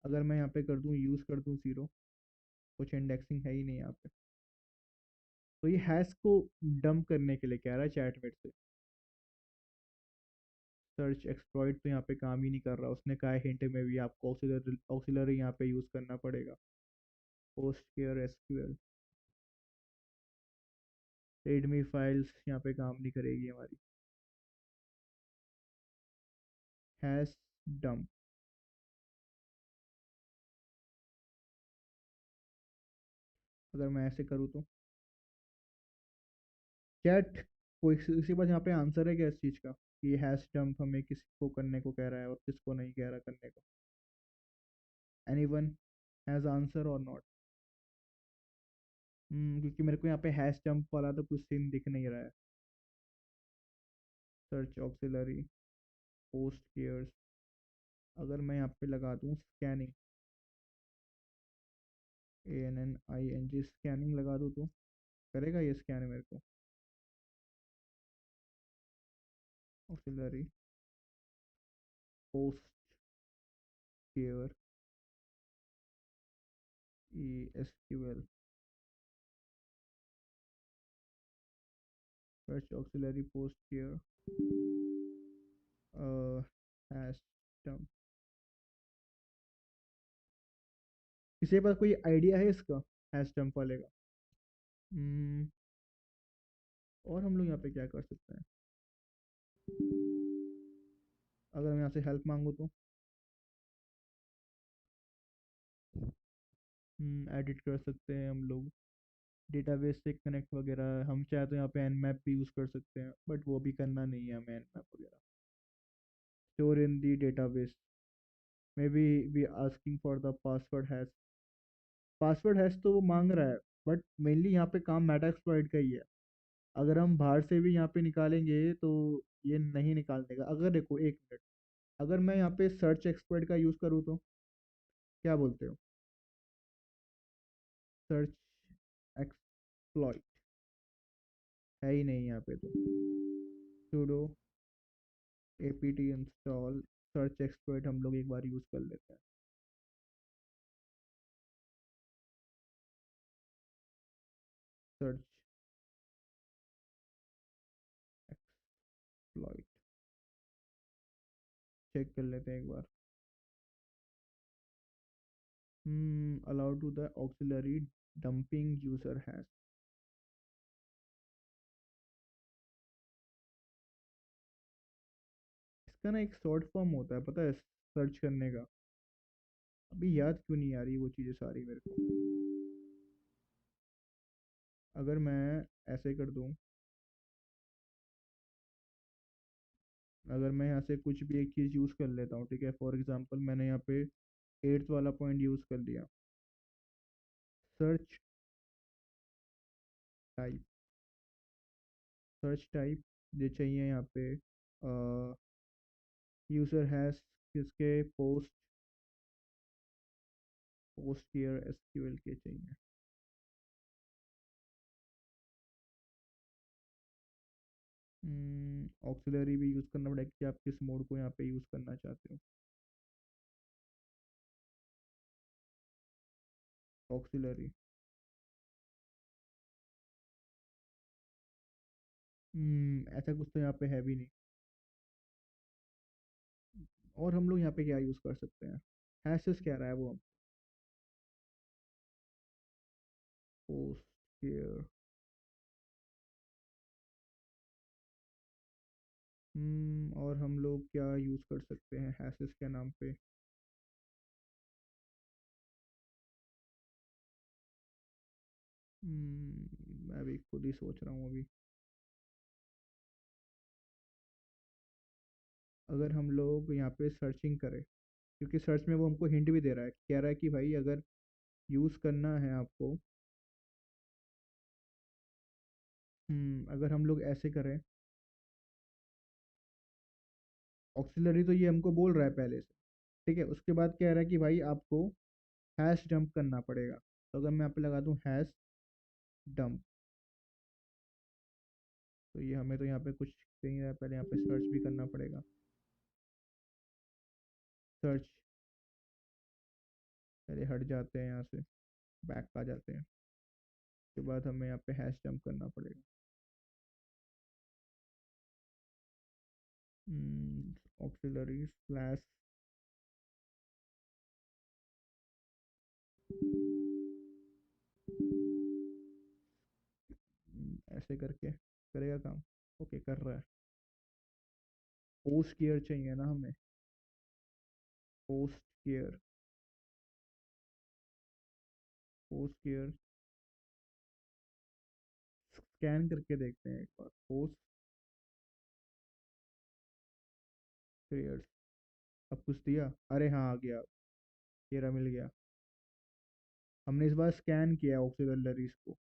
अगर मैं यहाँ पे कर दूँ, यूज़ कर दूँ ज़ीरो, कुछ इंडेक्सिंग है ही नहीं यहाँ पे। तो ये हैश को डंप करने के लिए कह रहा है चैट मेट से। सर्च एक्सप्लॉइट तो यहाँ पे काम ही नहीं कर रहा। उसने कहा हिंट में भी आपको ऑक्सिलरी यहाँ पे यूज़ करना पड़ेगा। Post care SQL. Redmi files यहाँ पे काम नहीं करेगी हमारी। Hash dump. अगर मैं ऐसे करूँ तो चैट, कोई किसी के पास यहाँ पे आंसर है क्या इस चीज़ का कि ये हैश डंप हमें किसको करने को कह रहा है और किसको नहीं कह रहा करने को? एनीवन हैज़ आंसर और नॉट? क्योंकि मेरे को यहाँ पे हैश डंप वाला तो कुछ सीन दिख नहीं रहा है। Search auxiliary post cares. अगर मैं यहाँ पे लगा दूँ स्कैनिंग, ANNING स्कैनिंग लगा दूँ तो करेगा ये स्कैन मेरे को? Auxiliary post care ESQL। Search auxiliary post care hash dump. किसी के पास कोई आइडिया है इसका हैश डंप वाले का? हम्म, और हम लोग यहाँ पे क्या कर सकते हैं? अगर मैं यहाँ से हेल्प मांगू तो एडिट कर सकते हैं हम लोग। डेटाबेस से कनेक्ट वगैरह हम चाहे तो यहाँ पे nmap भी यूज़ कर सकते हैं, बट वो भी करना नहीं है हमें nmap वगैरह। Store in the database. May be we asking for the password hash. Password hash तो वो मांग रहा है, बट मेनली यहाँ पे काम मेटा एक्सप्लॉइट का ही है। अगर हम बाहर से भी यहाँ पे निकालेंगे तो ये नहीं निकाल देगा। अगर देखो एक मिनट, अगर मैं यहाँ पे सर्च एक्सपर्ट का यूज़ करूँ तो क्या बोलते हो? सर्च एक्सप्लॉइट है ही नहीं यहाँ पे तो। sudo apt install search expert हम लोग एक बार यूज़ कर लेते हैं। सर्च एक्सप्लॉइट चेक कर लेते हैं एक बार। Allow to the auxiliary dumping user hash. इसका ना एक शॉर्ट फॉर्म होता है पता है सर्च करने का। अभी याद क्यों नहीं आ रही वो चीज़ें सारी मेरे को। अगर मैं ऐसे कर दूं, अगर मैं यहाँ से कुछ भी एक चीज़ यूज़ कर लेता हूँ, ठीक है, फॉर एग्जांपल मैंने यहाँ पे एट्थ वाला पॉइंट यूज़ कर लिया। Search type. सर्च टाइप ये चाहिए यहाँ पे यूज़र हैश किसके पोस्ट पोस्ट केयर एसक्यूएल के चाहिए। ऑक्सिलरी भी यूज़ करना पड़ेगा कि आप किस मोड को यहाँ पे यूज़ करना चाहते हो। ऑक्सिलरी। ऐसा कुछ तो यहाँ पे है भी नहीं। और हम लोग यहाँ पे क्या यूज़ कर सकते हैं? हैशेस कह रहा है वो। Post care. और हम लोग क्या यूज़ कर सकते हैं हैसेस के नाम पे? मैं भी खुद ही सोच रहा हूँ अभी। अगर हम लोग यहाँ पे सर्चिंग करें, क्योंकि सर्च में वो हमको हिंट भी दे रहा है, कह रहा है कि भाई अगर यूज़ करना है आपको। अगर हम लोग ऐसे करें, ऑक्सिलरी तो ये हमको बोल रहा है पहले से। ठीक है, उसके बाद कह रहा है कि भाई आपको हैश डंप करना पड़ेगा। तो अगर मैं यहाँ पे लगा दूँ हैश डंप, तो ये हमें तो यहाँ पे कुछ नहीं रहा है, पहले यहाँ पे सर्च भी करना पड़ेगा। सर्च, पहले हट जाते हैं यहाँ से, बैक आ जाते हैं। उसके बाद हमें यहाँ पे हैश डंप करना पड़ेगा। ऑक्सिलरी स्लैश, ऐसे करके करेगा काम। ओके, कर रहा है। पोस्ट केयर चाहिए ना हमें, post care, post care. Scan करके देखते हैं एक बार, पोस्ट केयर। अब कुछ दिया, अरे हाँ आ गया, ये रहा, मिल गया। हमने इस बार स्कैन किया ऑक्सीलरीज को।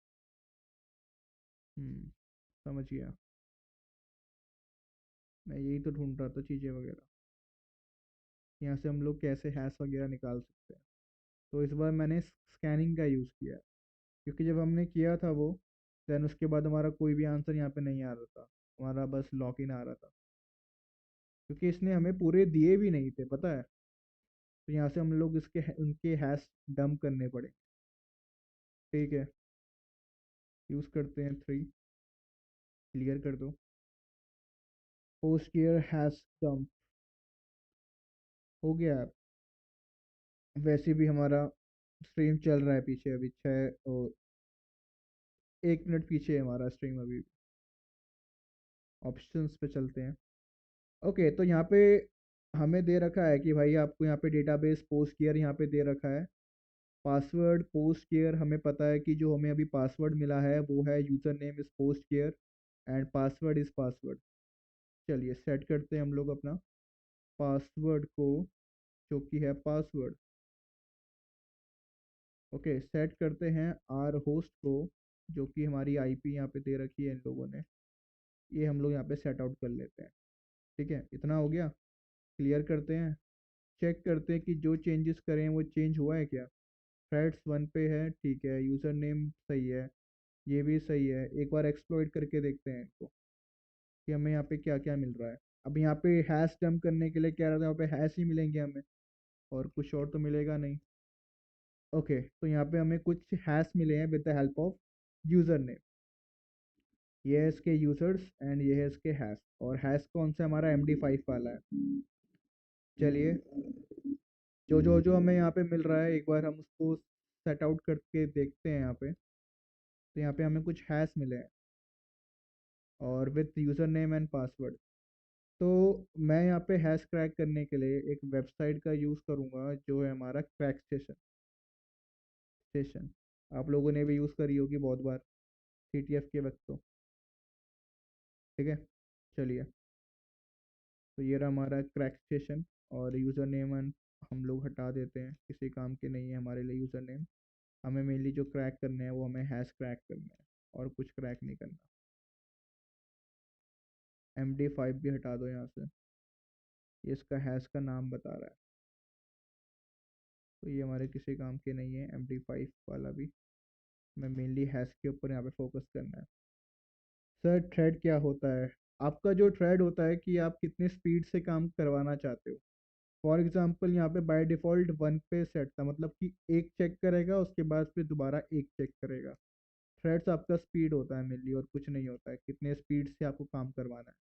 हम्म समझ गया। मैं यही तो ढूंढ रहा था चीज़ें वगैरह, यहाँ से हम लोग कैसे हैश वगैरह निकाल सकते हैं। तो इस बार मैंने स्कैनिंग का यूज़ किया, क्योंकि जब हमने किया था वो, देन उसके बाद हमारा कोई भी आंसर यहाँ पे नहीं आ रहा था, हमारा बस लॉक इन आ रहा था। क्योंकि इसने हमें पूरे दिए भी नहीं थे, पता है। तो यहाँ से हम लोग उनके हैश डंप करने पड़े। ठीक है, यूज़ करते हैं थ्री, क्लियर कर दो। पोस्ट केयर हैश डंप हो गया। वैसे भी हमारा स्ट्रीम चल रहा है पीछे अभी, 1 मिनट पीछे है हमारा स्ट्रीम अभी। ऑप्शंस पे चलते हैं। ओके, तो यहाँ पे हमें दे रखा है कि भाई आपको यहाँ पे डेटाबेस पोस्ट केयर यहाँ पे दे रखा है। पासवर्ड पोस्ट केयर, हमें पता है कि जो हमें अभी पासवर्ड मिला है वो है user name is post care and password is password. चलिए सेट करते हैं हम लोग अपना पासवर्ड को, जो कि है पासवर्ड। ओके, सेट करते हैं आर होस्ट को, जो कि हमारी आईपी यहाँ पे दे रखी है इन लोगों ने। ये हम लोग यहाँ पे सेट आउट कर लेते हैं। ठीक है, इतना हो गया। क्लियर करते हैं, चेक करते हैं कि जो चेंजेस करें वो चेंज हुआ है क्या। थ्रेड्स वन पे है, ठीक है, यूज़र नेम सही है, ये भी सही है। एक बार एक्सप्लॉइट करके देखते हैं इनको कि हमें यहाँ पे क्या क्या मिल रहा है। अब यहाँ पे हैश डंप करने के लिए क्या रहता है, यहाँ पे हैश ही मिलेंगे हमें, और कुछ और तो मिलेगा नहीं। ओके, तो यहाँ पे हमें कुछ हैश मिले हैं with the help of user name. ये है इसके यूज़र्स एंड ये है इसके हैश, और हैश कौन सा हमारा MD5 वाला है। चलिए, जो हमें यहाँ पे मिल रहा है एक बार हम उसको सेट आउट करके देखते हैं यहाँ पे। तो यहाँ पे हमें कुछ हैश मिले हैं और with user name and password. तो मैं यहाँ पे हैश क्रैक करने के लिए एक वेबसाइट का यूज़ करूँगा, जो है हमारा क्रैक स्टेशन। आप लोगों ने भी यूज़ करी होगी बहुत बार, CTF के वक्त तो। ठीक है, चलिए, तो ये रहा हमारा क्रैक स्टेशन। और यूज़र नेम हम लोग हटा देते हैं, किसी काम के नहीं है हमारे लिए यूज़र नेम। हमें मेनली जो क्रैक करने हैं वो हमें हैश क्रैक करना है, और कुछ क्रैक नहीं करना। MD5 भी हटा दो यहाँ से, ये इसका हैश का नाम बता रहा है, तो ये हमारे किसी काम के नहीं है MD5 वाला भी। हमें मेनली हैश के ऊपर यहाँ पे फोकस करना है। सर, थ्रेड क्या होता है? आपका जो थ्रेड होता है कि आप कितने स्पीड से काम करवाना चाहते हो। फॉर एग्जांपल यहाँ पे बाय डिफ़ॉल्ट 1 पे सेट था, मतलब कि एक चेक करेगा उसके बाद फिर दोबारा एक चेक करेगा। थ्रेड्स आपका स्पीड होता है मेनली, और कुछ नहीं होता है, कितने स्पीड से आपको काम करवाना है।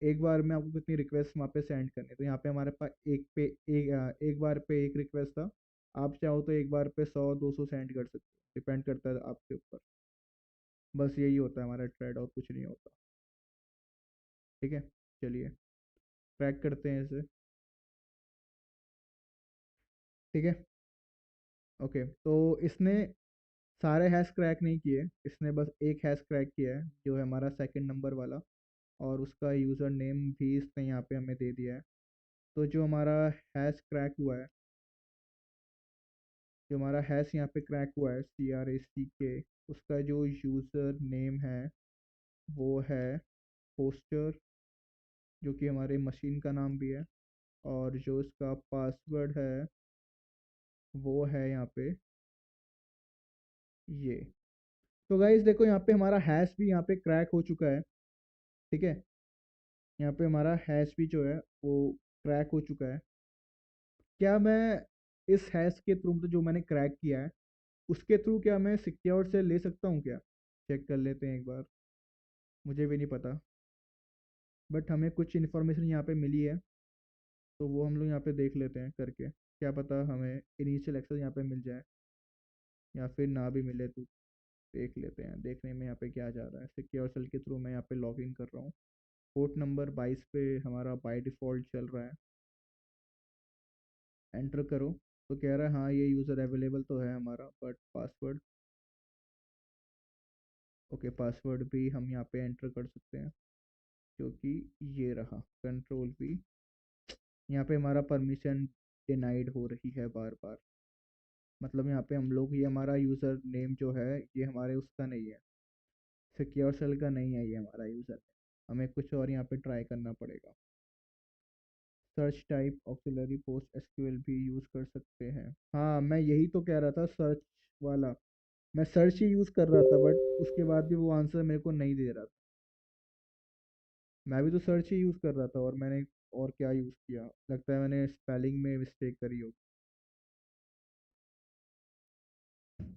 एक बार में आपको कितनी रिक्वेस्ट वहाँ पे सेंड करनी है। तो यहाँ पे हमारे पास एक बार पे एक रिक्वेस्ट था, आप चाहो तो एक बार पे 100-200 सेंड कर सकते हो, डिपेंड करता है आपके ऊपर। बस यही होता है हमारा ट्रेड, और कुछ नहीं होता। ठीक है, चलिए ट्रैक करते हैं इसे। ठीक है। ओके, तो इसने सारे हैश क्रैक नहीं किए, इसने बस एक हैश क्रैक किया है जो है हमारा सेकंड नंबर वाला, और उसका यूज़र नेम भी इसने यहाँ पे हमें दे दिया है। तो जो हमारा हैश यहाँ पे क्रैक हुआ है, CRACK, उसका जो यूज़र नेम है वो है पोस्टर, जो कि हमारे मशीन का नाम भी है। और जो इसका पासवर्ड है वो है यहाँ पे ये। तो गाइस देखो, यहाँ पे हमारा हैश भी यहाँ पे क्रैक हो चुका है। ठीक है, यहाँ पे हमारा हैश भी जो है वो क्रैक हो चुका है। क्या मैं इस हैश के थ्रू, मतलब जो मैंने क्रैक किया है उसके थ्रू, क्या मैं सिक्योर से ले सकता हूँ क्या? चेक कर लेते हैं एक बार, मुझे भी नहीं पता, बट हमें कुछ इन्फॉर्मेशन यहाँ पे मिली है, तो वो हम लोग यहाँ पे देख लेते हैं करके। क्या पता हमें इनिशियल एक्सेस यहाँ पे मिल जाए, या फिर ना भी मिले तो देख लेते हैं। देखने में यहाँ पे क्या जा रहा है, सिक्योर सेल के थ्रू मैं यहाँ पे लॉग इन कर रहा हूँ। पोर्ट नंबर 22 पे हमारा बाय डिफ़ॉल्ट चल रहा है। एंटर करो, तो कह रहा है हाँ ये यूज़र अवेलेबल तो है हमारा, बट पासवर्ड। ओके, पासवर्ड भी हम यहाँ पे एंटर कर सकते हैं, जो कि ये रहा, कंट्रोल V। यहाँ पे हमारा परमिशन डिनाइड हो रही है बार बार, मतलब यहाँ पे हम लोग, ये हमारा यूज़र नेम जो है ये हमारे उसका नहीं है, सिक्योर सेल का नहीं है ये हमारा यूज़र। हमें कुछ और यहाँ पे ट्राई करना पड़ेगा। Search type auxiliary post SQL भी यूज़ कर सकते हैं। हाँ, मैं यही तो कह रहा था, सर्च वाला। मैं सर्च ही यूज़ कर रहा था, बट उसके बाद भी वो आंसर मेरे को नहीं दे रहा था। मैं भी तो सर्च ही यूज़ कर रहा था, और मैंने और क्या यूज़ किया, लगता है मैंने स्पेलिंग में मिस्टेक करी हो।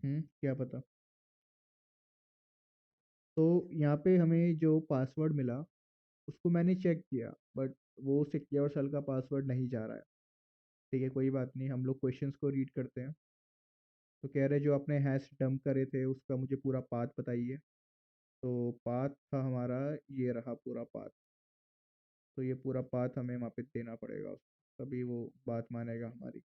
क्या पता। तो यहाँ पे हमें जो पासवर्ड मिला उसको मैंने चेक किया, बट वो सिक्योर सेल का पासवर्ड नहीं जा रहा है। ठीक है, कोई बात नहीं, हम लोग क्वेश्चंस को रीड करते हैं। तो कह रहे जो आपने हैश डंप करे थे उसका मुझे पूरा पाथ बताइए। तो पाथ था हमारा, ये रहा पूरा पाथ। तो ये पूरा पाथ हमें वहाँ पे देना पड़ेगा उसको, तभी वो बात मानेगा हमारी।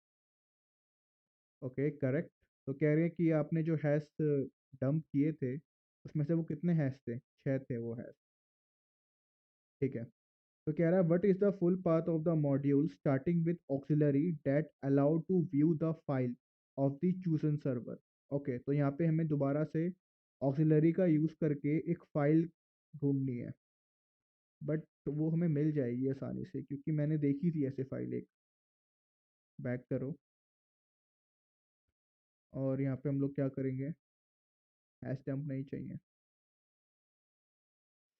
Okay, correct. तो कह रहे हैं कि आपने जो हैश डंप किए थे उसमें से वो कितने हैश थे? 6 थे वो हैश। ठीक है। तो कह रहा है what is the full path of the module starting with auxiliary that allow to view the file of the chosen server. Okay, तो यहाँ पे हमें दोबारा से ऑक्सिलरी का यूज़ करके एक फाइल ढूंढनी है, बट वो हमें मिल जाएगी आसानी से, क्योंकि मैंने देखी थी ऐसे फाइल एक। बैक करो, और यहाँ पे हम लोग क्या करेंगे, हैश डंप नहीं चाहिए,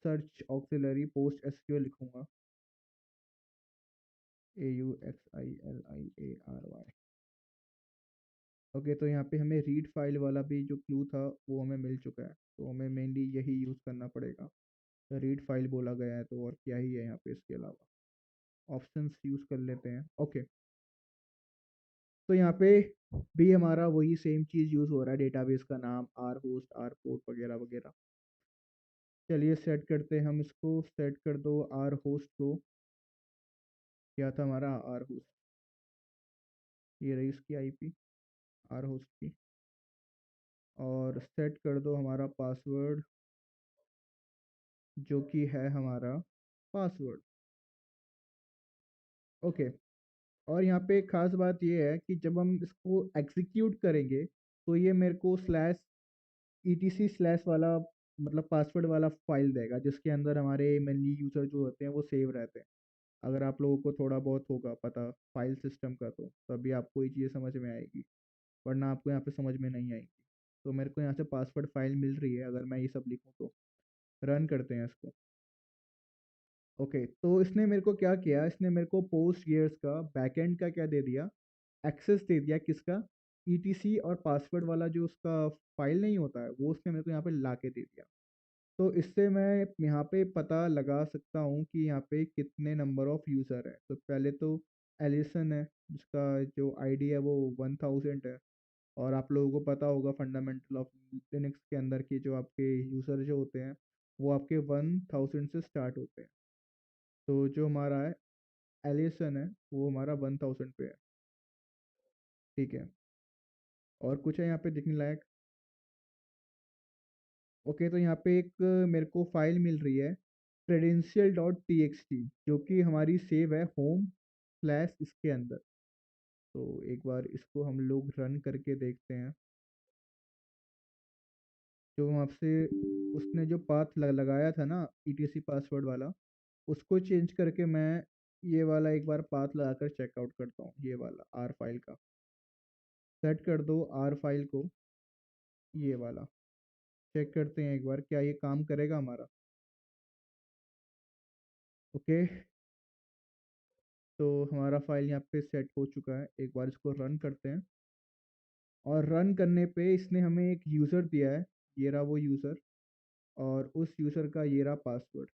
सर्च ऑक्सिलरी पोस्ट SQL लिखूंगा, AUXILIARY। ओके, तो यहाँ पे हमें रीड फाइल वाला भी जो क्लू था वो हमें मिल चुका है, तो हमें मेनली यही यूज़ करना पड़ेगा। रीड फाइल बोला गया है, तो और क्या ही है यहाँ पे इसके अलावा। ऑप्शंस यूज़ कर लेते हैं। ओके, तो यहाँ पे भी हमारा वही सेम चीज़ यूज़ हो रहा है, डेटाबेस का नाम आर होस्ट, आर पोर्ट वगैरह वगैरह। चलिए सेट करते हैं हम इसको, सेट कर दो आर होस्ट को। क्या था हमारा आर होस्ट, ये रही इसकी IP, आर होस्ट की। और सेट कर दो हमारा पासवर्ड, जो कि है हमारा पासवर्ड। ओके, और यहाँ पे एक खास बात ये है कि जब हम इसको एग्जीक्यूट करेंगे तो ये मेरे को /etc/ वाला, मतलब पासवर्ड वाला फाइल देगा, जिसके अंदर हमारे मेनली यूज़र जो होते हैं वो सेव रहते हैं। अगर आप लोगों को थोड़ा बहुत होगा पता फाइल सिस्टम का, तो तभी आपको ये चीज़ें समझ में आएगी, वरना आपको यहाँ पे समझ में नहीं आएगी। तो मेरे को यहाँ से पासवर्ड फाइल मिल रही है, अगर मैं ये सब लिखूँ तो। रन करते हैं इसको। ओके, तो इसने मेरे को क्या किया, इसने मेरे को पोस्ट गियर्स का बैकएंड का क्या दे दिया, एक्सेस दे दिया। किसका? ETC और पासवर्ड वाला जो उसका फाइल नहीं होता है, वो उसने मेरे को यहाँ पे ला के दे दिया। तो इससे मैं यहाँ पे पता लगा सकता हूँ कि यहाँ पे कितने नंबर ऑफ यूज़र है। तो पहले तो एलिसन है, जिसका जो आईडी है वो 1000 है। और आप लोगों को पता होगा फंडामेंटल ऑफ लिनक्स के अंदर की जो आपके यूज़र जो होते हैं वो आपके 1000 से स्टार्ट होते हैं। तो जो हमारा है एलिसन है वो हमारा 1000 पे है। ठीक है, और कुछ है यहाँ पे दिखने लायक? ओके, तो यहाँ पे एक मेरे को फाइल मिल रही है credential.txt, जो कि हमारी सेव है होम स्लैश इसके अंदर। तो एक बार इसको हम लोग रन करके देखते हैं। जो आपसे उसने जो पाथ लगाया था ना ईटीसी पासवर्ड वाला, उसको चेंज करके मैं ये वाला एक बार पाथ लगाकर चेकआउट करता हूँ। ये वाला आर फाइल का सेट कर दो, आर फाइल को ये वाला चेक करते हैं एक बार क्या ये काम करेगा हमारा। ओके, तो हमारा फाइल यहाँ पे सेट हो चुका है। एक बार इसको रन करते हैं, और रन करने पे इसने हमें एक यूज़र दिया है। ये रहा वो यूज़र, और उस यूज़र का ये रहा पासवर्ड।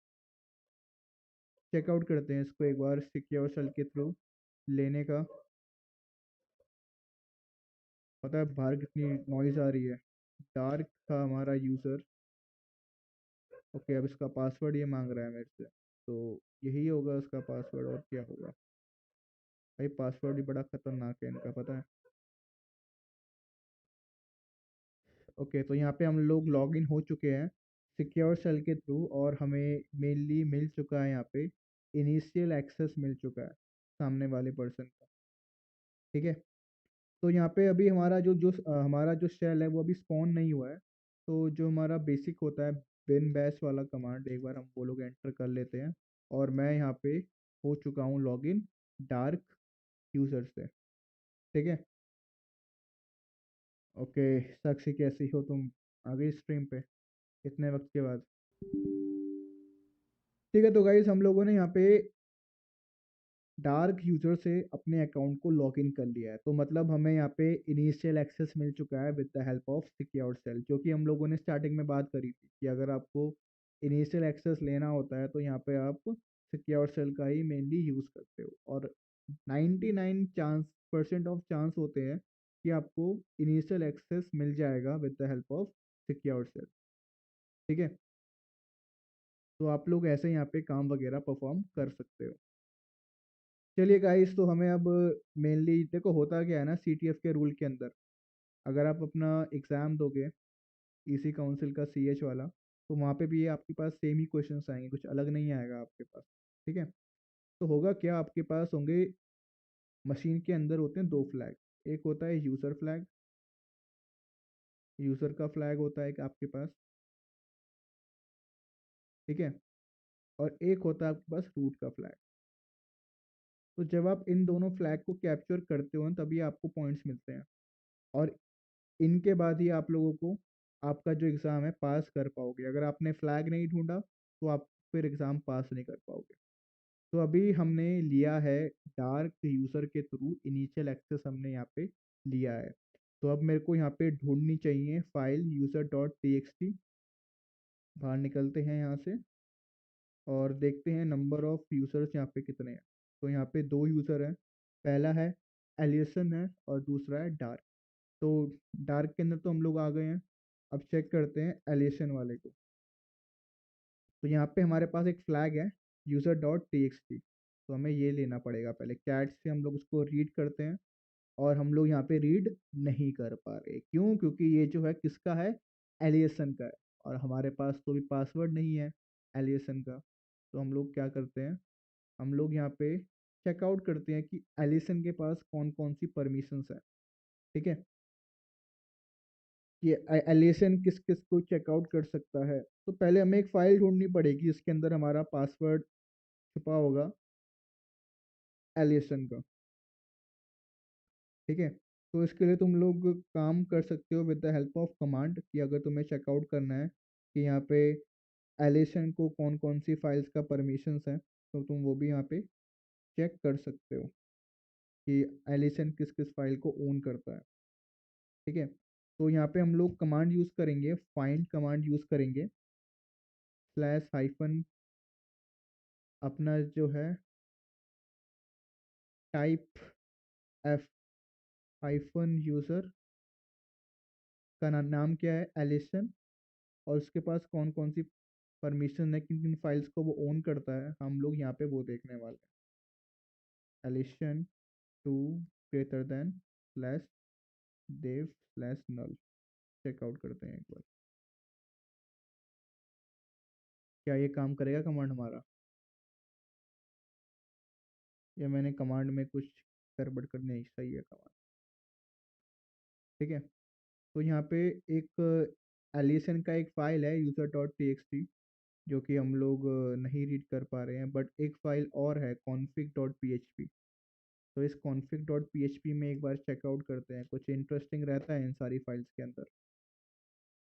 चेकआउट करते हैं इसको एक बार सिक्योर सेल के थ्रू लेने का। पता है बाहर कितनी नॉइज़ आ रही है। डार्क था हमारा यूज़र। ओके, अब इसका पासवर्ड ये मांग रहा है मेरे से, तो यही होगा उसका पासवर्ड, और क्या होगा। भाई पासवर्ड भी बड़ा खतरनाक है इनका, पता है। ओके, तो यहाँ पे हम लोग लॉग इन हो चुके हैं सिक्योर सेल के थ्रू, और हमें मेनली मिल चुका है यहाँ पे इनिशियल एक्सेस मिल चुका है सामने वाले पर्सन का। ठीक है, तो यहाँ पे अभी हमारा हमारा जो शेल है वो अभी स्पॉन नहीं हुआ है। तो जो हमारा बेसिक होता है बिन बैश वाला कमांड, एक बार हम वो लोग एंटर कर लेते हैं। और मैं यहाँ पे हो चुका हूँ लॉगिन डार्क यूज़र से। ठीक है, ओके। साक्षी कैसी हो तुम? आ गई स्ट्रीम पे इतने वक्त के बाद? ठीक है, तो गाइस हम लोगों ने यहाँ पे डार्क यूजर से अपने अकाउंट को लॉग इन कर लिया है। तो मतलब हमें यहाँ पे इनिशियल एक्सेस मिल चुका है with the help of secure shell, जो कि हम लोगों ने स्टार्टिंग में बात करी थी कि अगर आपको इनिशियल एक्सेस लेना होता है तो यहाँ पे आप सिक्योर सेल का ही मेनली यूज़ करते हो। और 99 परसेंट ऑफ चांस होते हैं कि आपको इनिशियल एक्सेस मिल जाएगा with the help of secure shell. ठीक है, तो आप लोग ऐसे यहाँ पे काम वगैरह परफॉर्म कर सकते हो। चलिए गाइस, तो हमें अब मेनली देखो होता क्या है ना, सीटीएफ के रूल के अंदर अगर आप अपना एग्ज़ाम दोगे ईसी काउंसिल का सीएच वाला, तो वहाँ पे भी ये आपके पास सेम ही क्वेश्चंस आएंगे, कुछ अलग नहीं आएगा आपके पास। ठीक है, तो होगा क्या, आपके पास होंगे मशीन के अंदर होते हैं दो फ्लैग। एक होता है यूज़र फ्लैग, यूज़र का फ्लैग होता है एक आपके पास। ठीक है, और एक होता है आपके पास रूट का फ्लैग। तो जब आप इन दोनों फ्लैग को कैप्चर करते हो ना, तभी आपको पॉइंट्स मिलते हैं। और इनके बाद ही आप लोगों को आपका जो एग्ज़ाम है पास कर पाओगे। अगर आपने फ्लैग नहीं ढूंढा तो आप फिर एग्ज़ाम पास नहीं कर पाओगे। तो अभी हमने लिया है डार्क यूज़र के थ्रू इनिशियल एक्सेस हमने यहाँ पे लिया है। तो अब मेरे को यहाँ पे ढूंढनी चाहिए फाइल user.txt। बाहर निकलते हैं यहाँ से और देखते हैं नंबर ऑफ़ यूज़र्स यहाँ पे कितने हैं। तो यहाँ पे दो यूज़र हैं, पहला है एलिसन है और दूसरा है डार्क। तो डार्क के अंदर तो हम लोग आ गए हैं। अब चेक करते हैं एलिसन वाले को। तो यहाँ पे हमारे पास एक फ्लैग है user.txt, तो हमें ये लेना पड़ेगा। पहले कैट से हम लोग उसको रीड करते हैं, और हम लोग यहाँ पे रीड नहीं कर पा रहे। क्यों? क्योंकि ये जो है किसका है, एलिसन का है, और हमारे पास तो भी पासवर्ड नहीं है एलिसन का। तो हम लोग क्या करते हैं, हम लोग यहाँ पे चेकआउट करते हैं कि एलिसन के पास कौन कौन सी परमिशंस है। ठीक है, कि एलिसन किस किस को चेकआउट कर सकता है। तो पहले हमें एक फ़ाइल ढूंढनी पड़ेगी इसके अंदर हमारा पासवर्ड छुपा होगा एलिसन का। ठीक है, तो इसके लिए तुम लोग काम कर सकते हो with the help of command, कि अगर तुम्हें चेकआउट करना है कि यहाँ पे एलिसन को कौन कौन सी फाइल्स का परमिशंस है, तो तुम वो भी यहाँ पे चेक कर सकते हो कि एलिसन किस किस फाइल को ओन करता है। ठीक है, तो यहाँ पे हम लोग कमांड यूज़ करेंगे, फाइंड कमांड यूज़ करेंगे स्लैश हाइफन अपना जो है टाइप एफ हाइफन यूजर का नाम क्या है, एलिसन, और उसके पास कौन कौन सी परमिशन है, किन किन फाइल्स को वो ओन करता है, हम लोग यहाँ पे वो देखने वाले हैं। एलिशन two greater than slash dev slash null. Checkout करते हैं एक बार, क्या ये काम करेगा कमांड हमारा, या मैंने कमांड में कुछ गड़बड़ करनी है। सही है कमांड, ठीक है। तो यहाँ पे एक एलिसन का एक फाइल है user dot T X T, जो कि हम लोग नहीं रीड कर पा रहे हैं, बट एक फाइल और है config dot P H P. तो इस config dot P H P में एक बार चेकआउट करते हैं, कुछ इंटरेस्टिंग रहता है इन सारी फाइल्स के अंदर।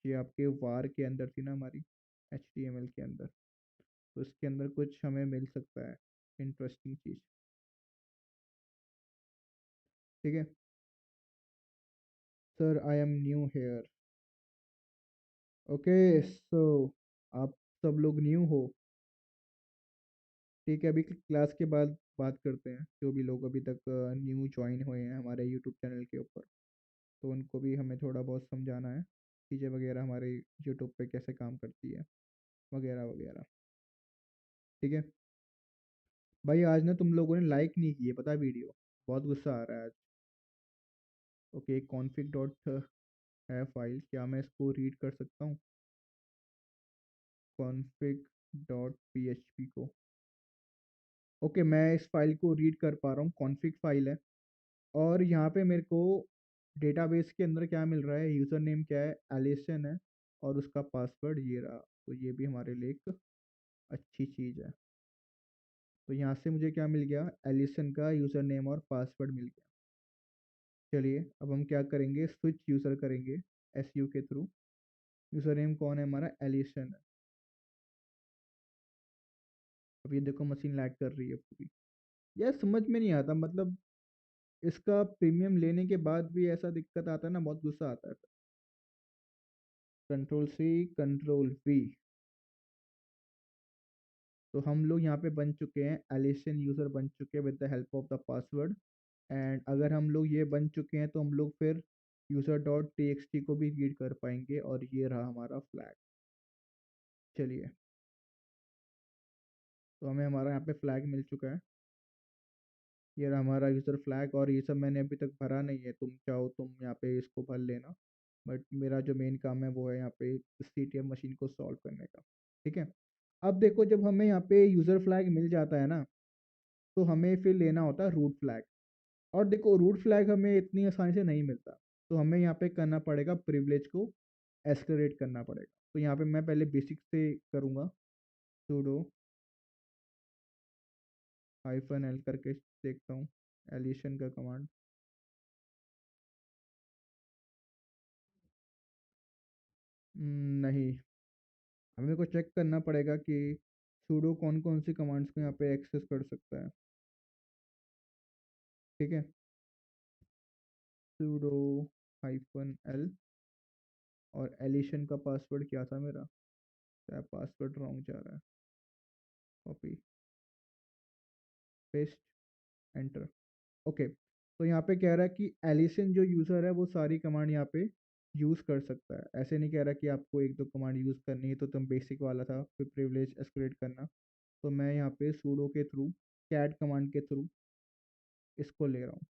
ये आपके वार के अंदर थी ना हमारी, एच टी एम एल के अंदर, तो इसके अंदर कुछ हमें मिल सकता है इंटरेस्टिंग चीज़, ठीक है। Sir I am new here. Okay, so आप सब लोग न्यू हो, ठीक है। अभी क्लास के बाद बात करते हैं, जो भी लोग अभी तक न्यू ज्वाइन हुए हैं हमारे यूट्यूब चैनल के ऊपर, तो उनको भी हमें थोड़ा बहुत समझाना है चीज़ें वगैरह हमारे यूट्यूब पे कैसे काम करती है, वगैरह वगैरह, ठीक है। भाई आज ना तुम लोगों ने लाइक नहीं किए पता, वीडियो बहुत गुस्सा आ रहा है आज। ओके, कॉन्फिग डॉट है फाइल, क्या मैं इसको रीड कर सकता हूँ, config dot P H P को। ओके, मैं इस फाइल को रीड कर पा रहा हूँ, कॉन्फिग फाइल है। और यहाँ पे मेरे को डेटाबेस के अंदर क्या मिल रहा है, यूज़र नेम क्या है, एलिसन है, और उसका पासवर्ड ये रहा। तो ये भी हमारे लिए एक अच्छी चीज़ है। तो यहाँ से मुझे क्या मिल गया, एलिसन का यूज़र नेम और पासवर्ड मिल गया। चलिए अब हम क्या करेंगे, स्विच यूज़र करेंगे एस यू के थ्रू। यूज़र नेम कौन है हमारा, एलिसन है। अब ये देखो मशीन लैग कर रही है पूरी। यार समझ में नहीं आता, मतलब इसका प्रीमियम लेने के बाद भी ऐसा दिक्कत आता है ना, बहुत गुस्सा आता है। Control C control V. तो हम लोग यहाँ पे बन चुके हैं, एलिशन यूज़र बन चुके हैं with the help of the password. And अगर हम लोग ये बन चुके हैं तो हम लोग फिर user dot T X T को भी रीड कर पाएंगे, और ये रहा हमारा फ्लैग। चलिए, तो हमें हमारा यहाँ पे फ्लैग मिल चुका है, ये रहा हमारा यूज़र फ्लैग। और ये सब मैंने अभी तक भरा नहीं है, तुम चाहो तुम यहाँ पे इसको भर लेना, बट मेरा जो मेन काम है वो है यहाँ पे सी टी एम मशीन को सॉल्व करने का, ठीक है। अब देखो, जब हमें यहाँ पे यूज़र फ्लैग मिल जाता है ना, तो हमें फिर लेना होता है रूट फ्लैग। और देखो रूट फ्लैग हमें इतनी आसानी से नहीं मिलता, तो हमें यहाँ पे करना पड़ेगा, प्रिविलेज को एस्केलेट करना पड़ेगा। तो यहाँ पे मैं पहले बेसिक से करूँगा, सुडो हाइफन एल करके देखता हूँ एलिशन का कमांड। नहीं, हमें को चेक करना पड़ेगा कि सुडो कौन कौन सी कमांड्स को यहाँ पे एक्सेस कर सकता है, ठीक है। सुडो हाइफन एल, और एलिशन का पासवर्ड क्या था मेरा, क्या पासवर्ड रॉन्ग जा रहा है, कॉपी पेस्ट एंटर। ओके, तो यहाँ पे कह रहा है कि एलिसन जो यूज़र है वो सारी कमांड यहाँ पे यूज़ कर सकता है। ऐसे नहीं कह रहा कि आपको एक दो कमांड यूज़ करनी है, तो तुम बेसिक वाला था फिर प्रिविलेज एस्केलेट करना। तो मैं यहाँ पे सूडो के थ्रू, कैट कमांड के थ्रू इसको ले रहा हूँ,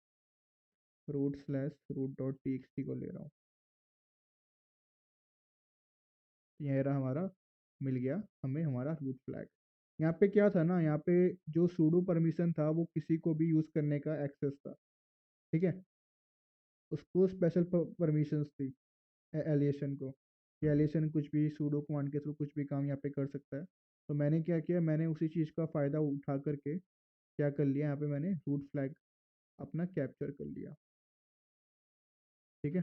root slash root dot T X T को ले रहा हूँ। ये रहा हमारा, मिल गया हमें हमारा रूट फ्लैग। यहाँ पे क्या था ना, यहाँ पे जो सूडो परमिशन था वो किसी को भी यूज़ करने का एक्सेस था, ठीक है। उसको स्पेशल परमिशंस थी एलिएशन को, कि एलिएशन कुछ भी सूडो कमांड के थ्रू कुछ भी काम यहाँ पे कर सकता है। तो मैंने क्या किया, मैंने उसी चीज़ का फ़ायदा उठा करके क्या कर लिया, यहाँ पे मैंने रूट फ्लैग अपना कैप्चर कर लिया, ठीक है।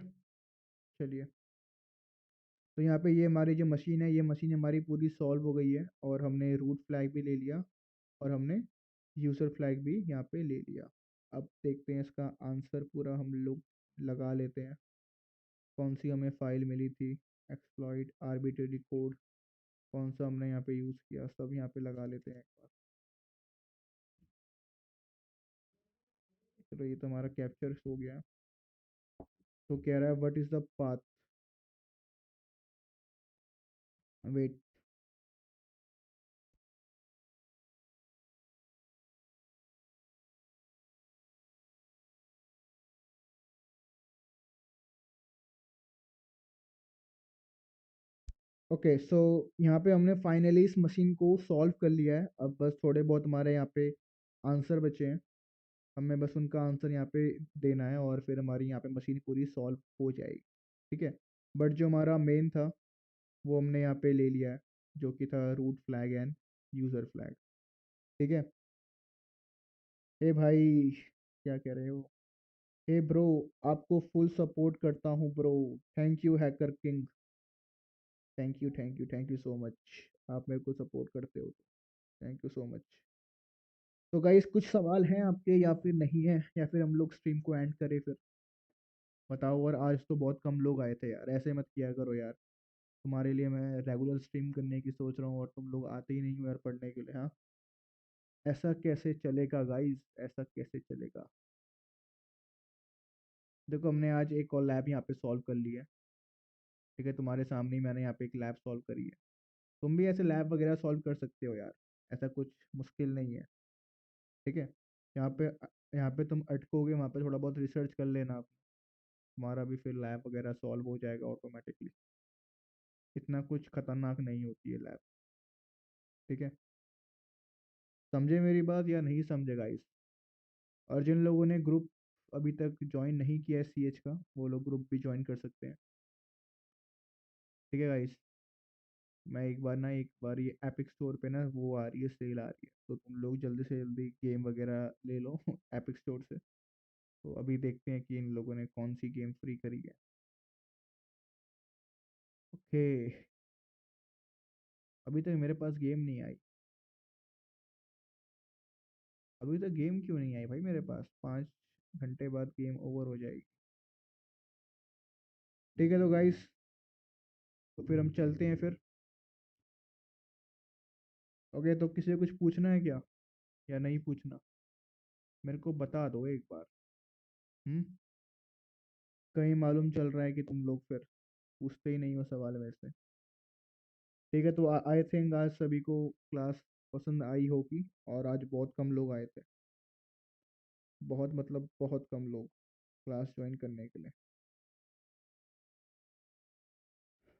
चलिए, तो यहाँ पे ये हमारी जो मशीन है, ये मशीन हमारी पूरी सॉल्व हो गई है, और हमने रूट फ्लैग भी ले लिया, और हमने यूज़र फ्लैग भी यहाँ पे ले लिया। अब देखते हैं इसका आंसर पूरा हम लोग लगा लेते हैं। कौन सी हमें फाइल मिली थी, एक्सप्लॉइट आर्बिट्रेरी कोड, कौन सा हमने यहाँ पे यूज़ किया, सब यहाँ पे लगा लेते हैं एक बार। चलो ये तो हमारा कैप्चर हो गया। तो कह रहा है what is the path. Wait. Okay so यहाँ पे हमने फाइनली इस मशीन को सॉल्व कर लिया है। अब बस थोड़े बहुत हमारे यहाँ पे आंसर बचे हैं। हमें बस उनका आंसर यहाँ पे देना है और फिर हमारी यहाँ पे मशीन पूरी सॉल्व हो जाएगी। ठीक है। बट जो हमारा मेन था वो हमने यहाँ पे ले लिया है, जो कि था root flag and user flag. ठीक है। ए भाई, क्या कह रहे हो? ए ब्रो, आपको फुल सपोर्ट करता हूँ bro. Thank you hacker king. Thank you thank you thank you so much. आप मेरे को सपोर्ट करते हो, थैंक यू सो मच। तो गाइस कुछ सवाल हैं आपके या फिर नहीं है, या फिर हम लोग स्ट्रीम को एंड करें फिर? बताओ। और आज तो बहुत कम लोग आए थे यार, ऐसे मत किया करो यार। तुम्हारे लिए मैं रेगुलर स्ट्रीम करने की सोच रहा हूँ और तुम लोग आते ही नहीं हो यार पढ़ने के लिए। हाँ, ऐसा कैसे चलेगा गाइस, ऐसा कैसे चलेगा? देखो हमने आज एक और लैब यहाँ पे सॉल्व कर ली है। ठीक है, तुम्हारे सामने ही मैंने यहाँ पे एक लैब सॉल्व करी है। तुम भी ऐसे लैब वगैरह सॉल्व कर सकते हो यार, ऐसा कुछ मुश्किल नहीं है। ठीक है। यहाँ पे यहाँ पे तुम अटकोगे, वहाँ पे थोड़ा बहुत रिसर्च कर लेना आप। तुम्हारा भी फिर लैब वगैरह सॉल्व हो जाएगा ऑटोमेटिकली। इतना कुछ खतरनाक नहीं होती है लैब। ठीक है। समझे मेरी बात या नहीं समझे गाइस? और जिन लोगों ने ग्रुप अभी तक ज्वाइन नहीं किया है सीएच का, वो लोग ग्रुप भी ज्वाइन कर सकते हैं। ठीक है गाइस। मैं एक बार ये एपिक स्टोर पे ना वो आ रही है, सेल आ रही है, तो तुम लोग जल्दी से जल्दी गेम वगैरह ले लो एपिक स्टोर से। तो अभी देखते हैं कि इन लोगों ने कौन सी गेम फ्री करी है। ओके। अभी तक मेरे पास गेम नहीं आई। अभी तक गेम क्यों नहीं आई भाई मेरे पास? 5 घंटे बाद गेम ओवर हो जाएगी। ठीक है तो गाइस, तो फिर हम चलते हैं फिर। ओके, तो किसी को कुछ पूछना है क्या या नहीं पूछना? मेरे को बता दो एक बार। हम्म। कहीं मालूम चल रहा है कि तुम लोग फिर पूछते ही नहीं हो सवाल मेरे से। ठीक है, तो आई थिंक आज सभी को क्लास पसंद आई होगी, और आज बहुत कम लोग आए थे। बहुत मतलब बहुत कम लोग क्लास ज्वाइन करने के लिए।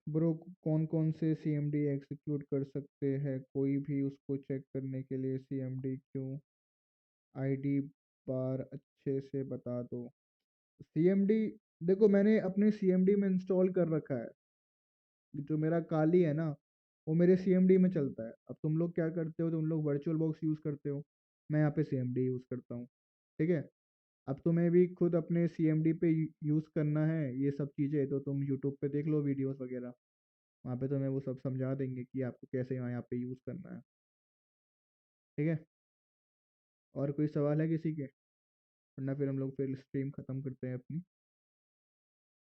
ब्रो, कौन कौन से सीएमडी एग्जीक्यूट कर सकते हैं कोई भी, उसको चेक करने के लिए सीएमडी क्यों? आईडी बार अच्छे से बता दो। सीएमडी, देखो मैंने अपने सीएमडी में इंस्टॉल कर रखा है। जो मेरा काली है ना, वो मेरे सीएमडी में चलता है। अब तुम लोग क्या करते हो, तुम लोग वर्चुअल बॉक्स यूज़ करते हो, मैं यहाँ पे सीएमडी यूज़ करता हूँ। ठीक है। अब तुम्हें भी खुद अपने सीएमडी पे यूज़ करना है ये सब चीज़ें, तो तुम यूट्यूब पे देख लो वीडियोस वगैरह। वहाँ पे तुम्हें वो सब समझा देंगे कि आपको कैसे यहाँ पे यूज़ करना है। ठीक है। और कोई सवाल है किसी के? वरना फिर हम लोग फिर स्ट्रीम ख़त्म करते हैं अपनी।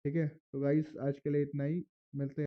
ठीक है, तो गाइस आज के लिए इतना ही। मिलते हैं।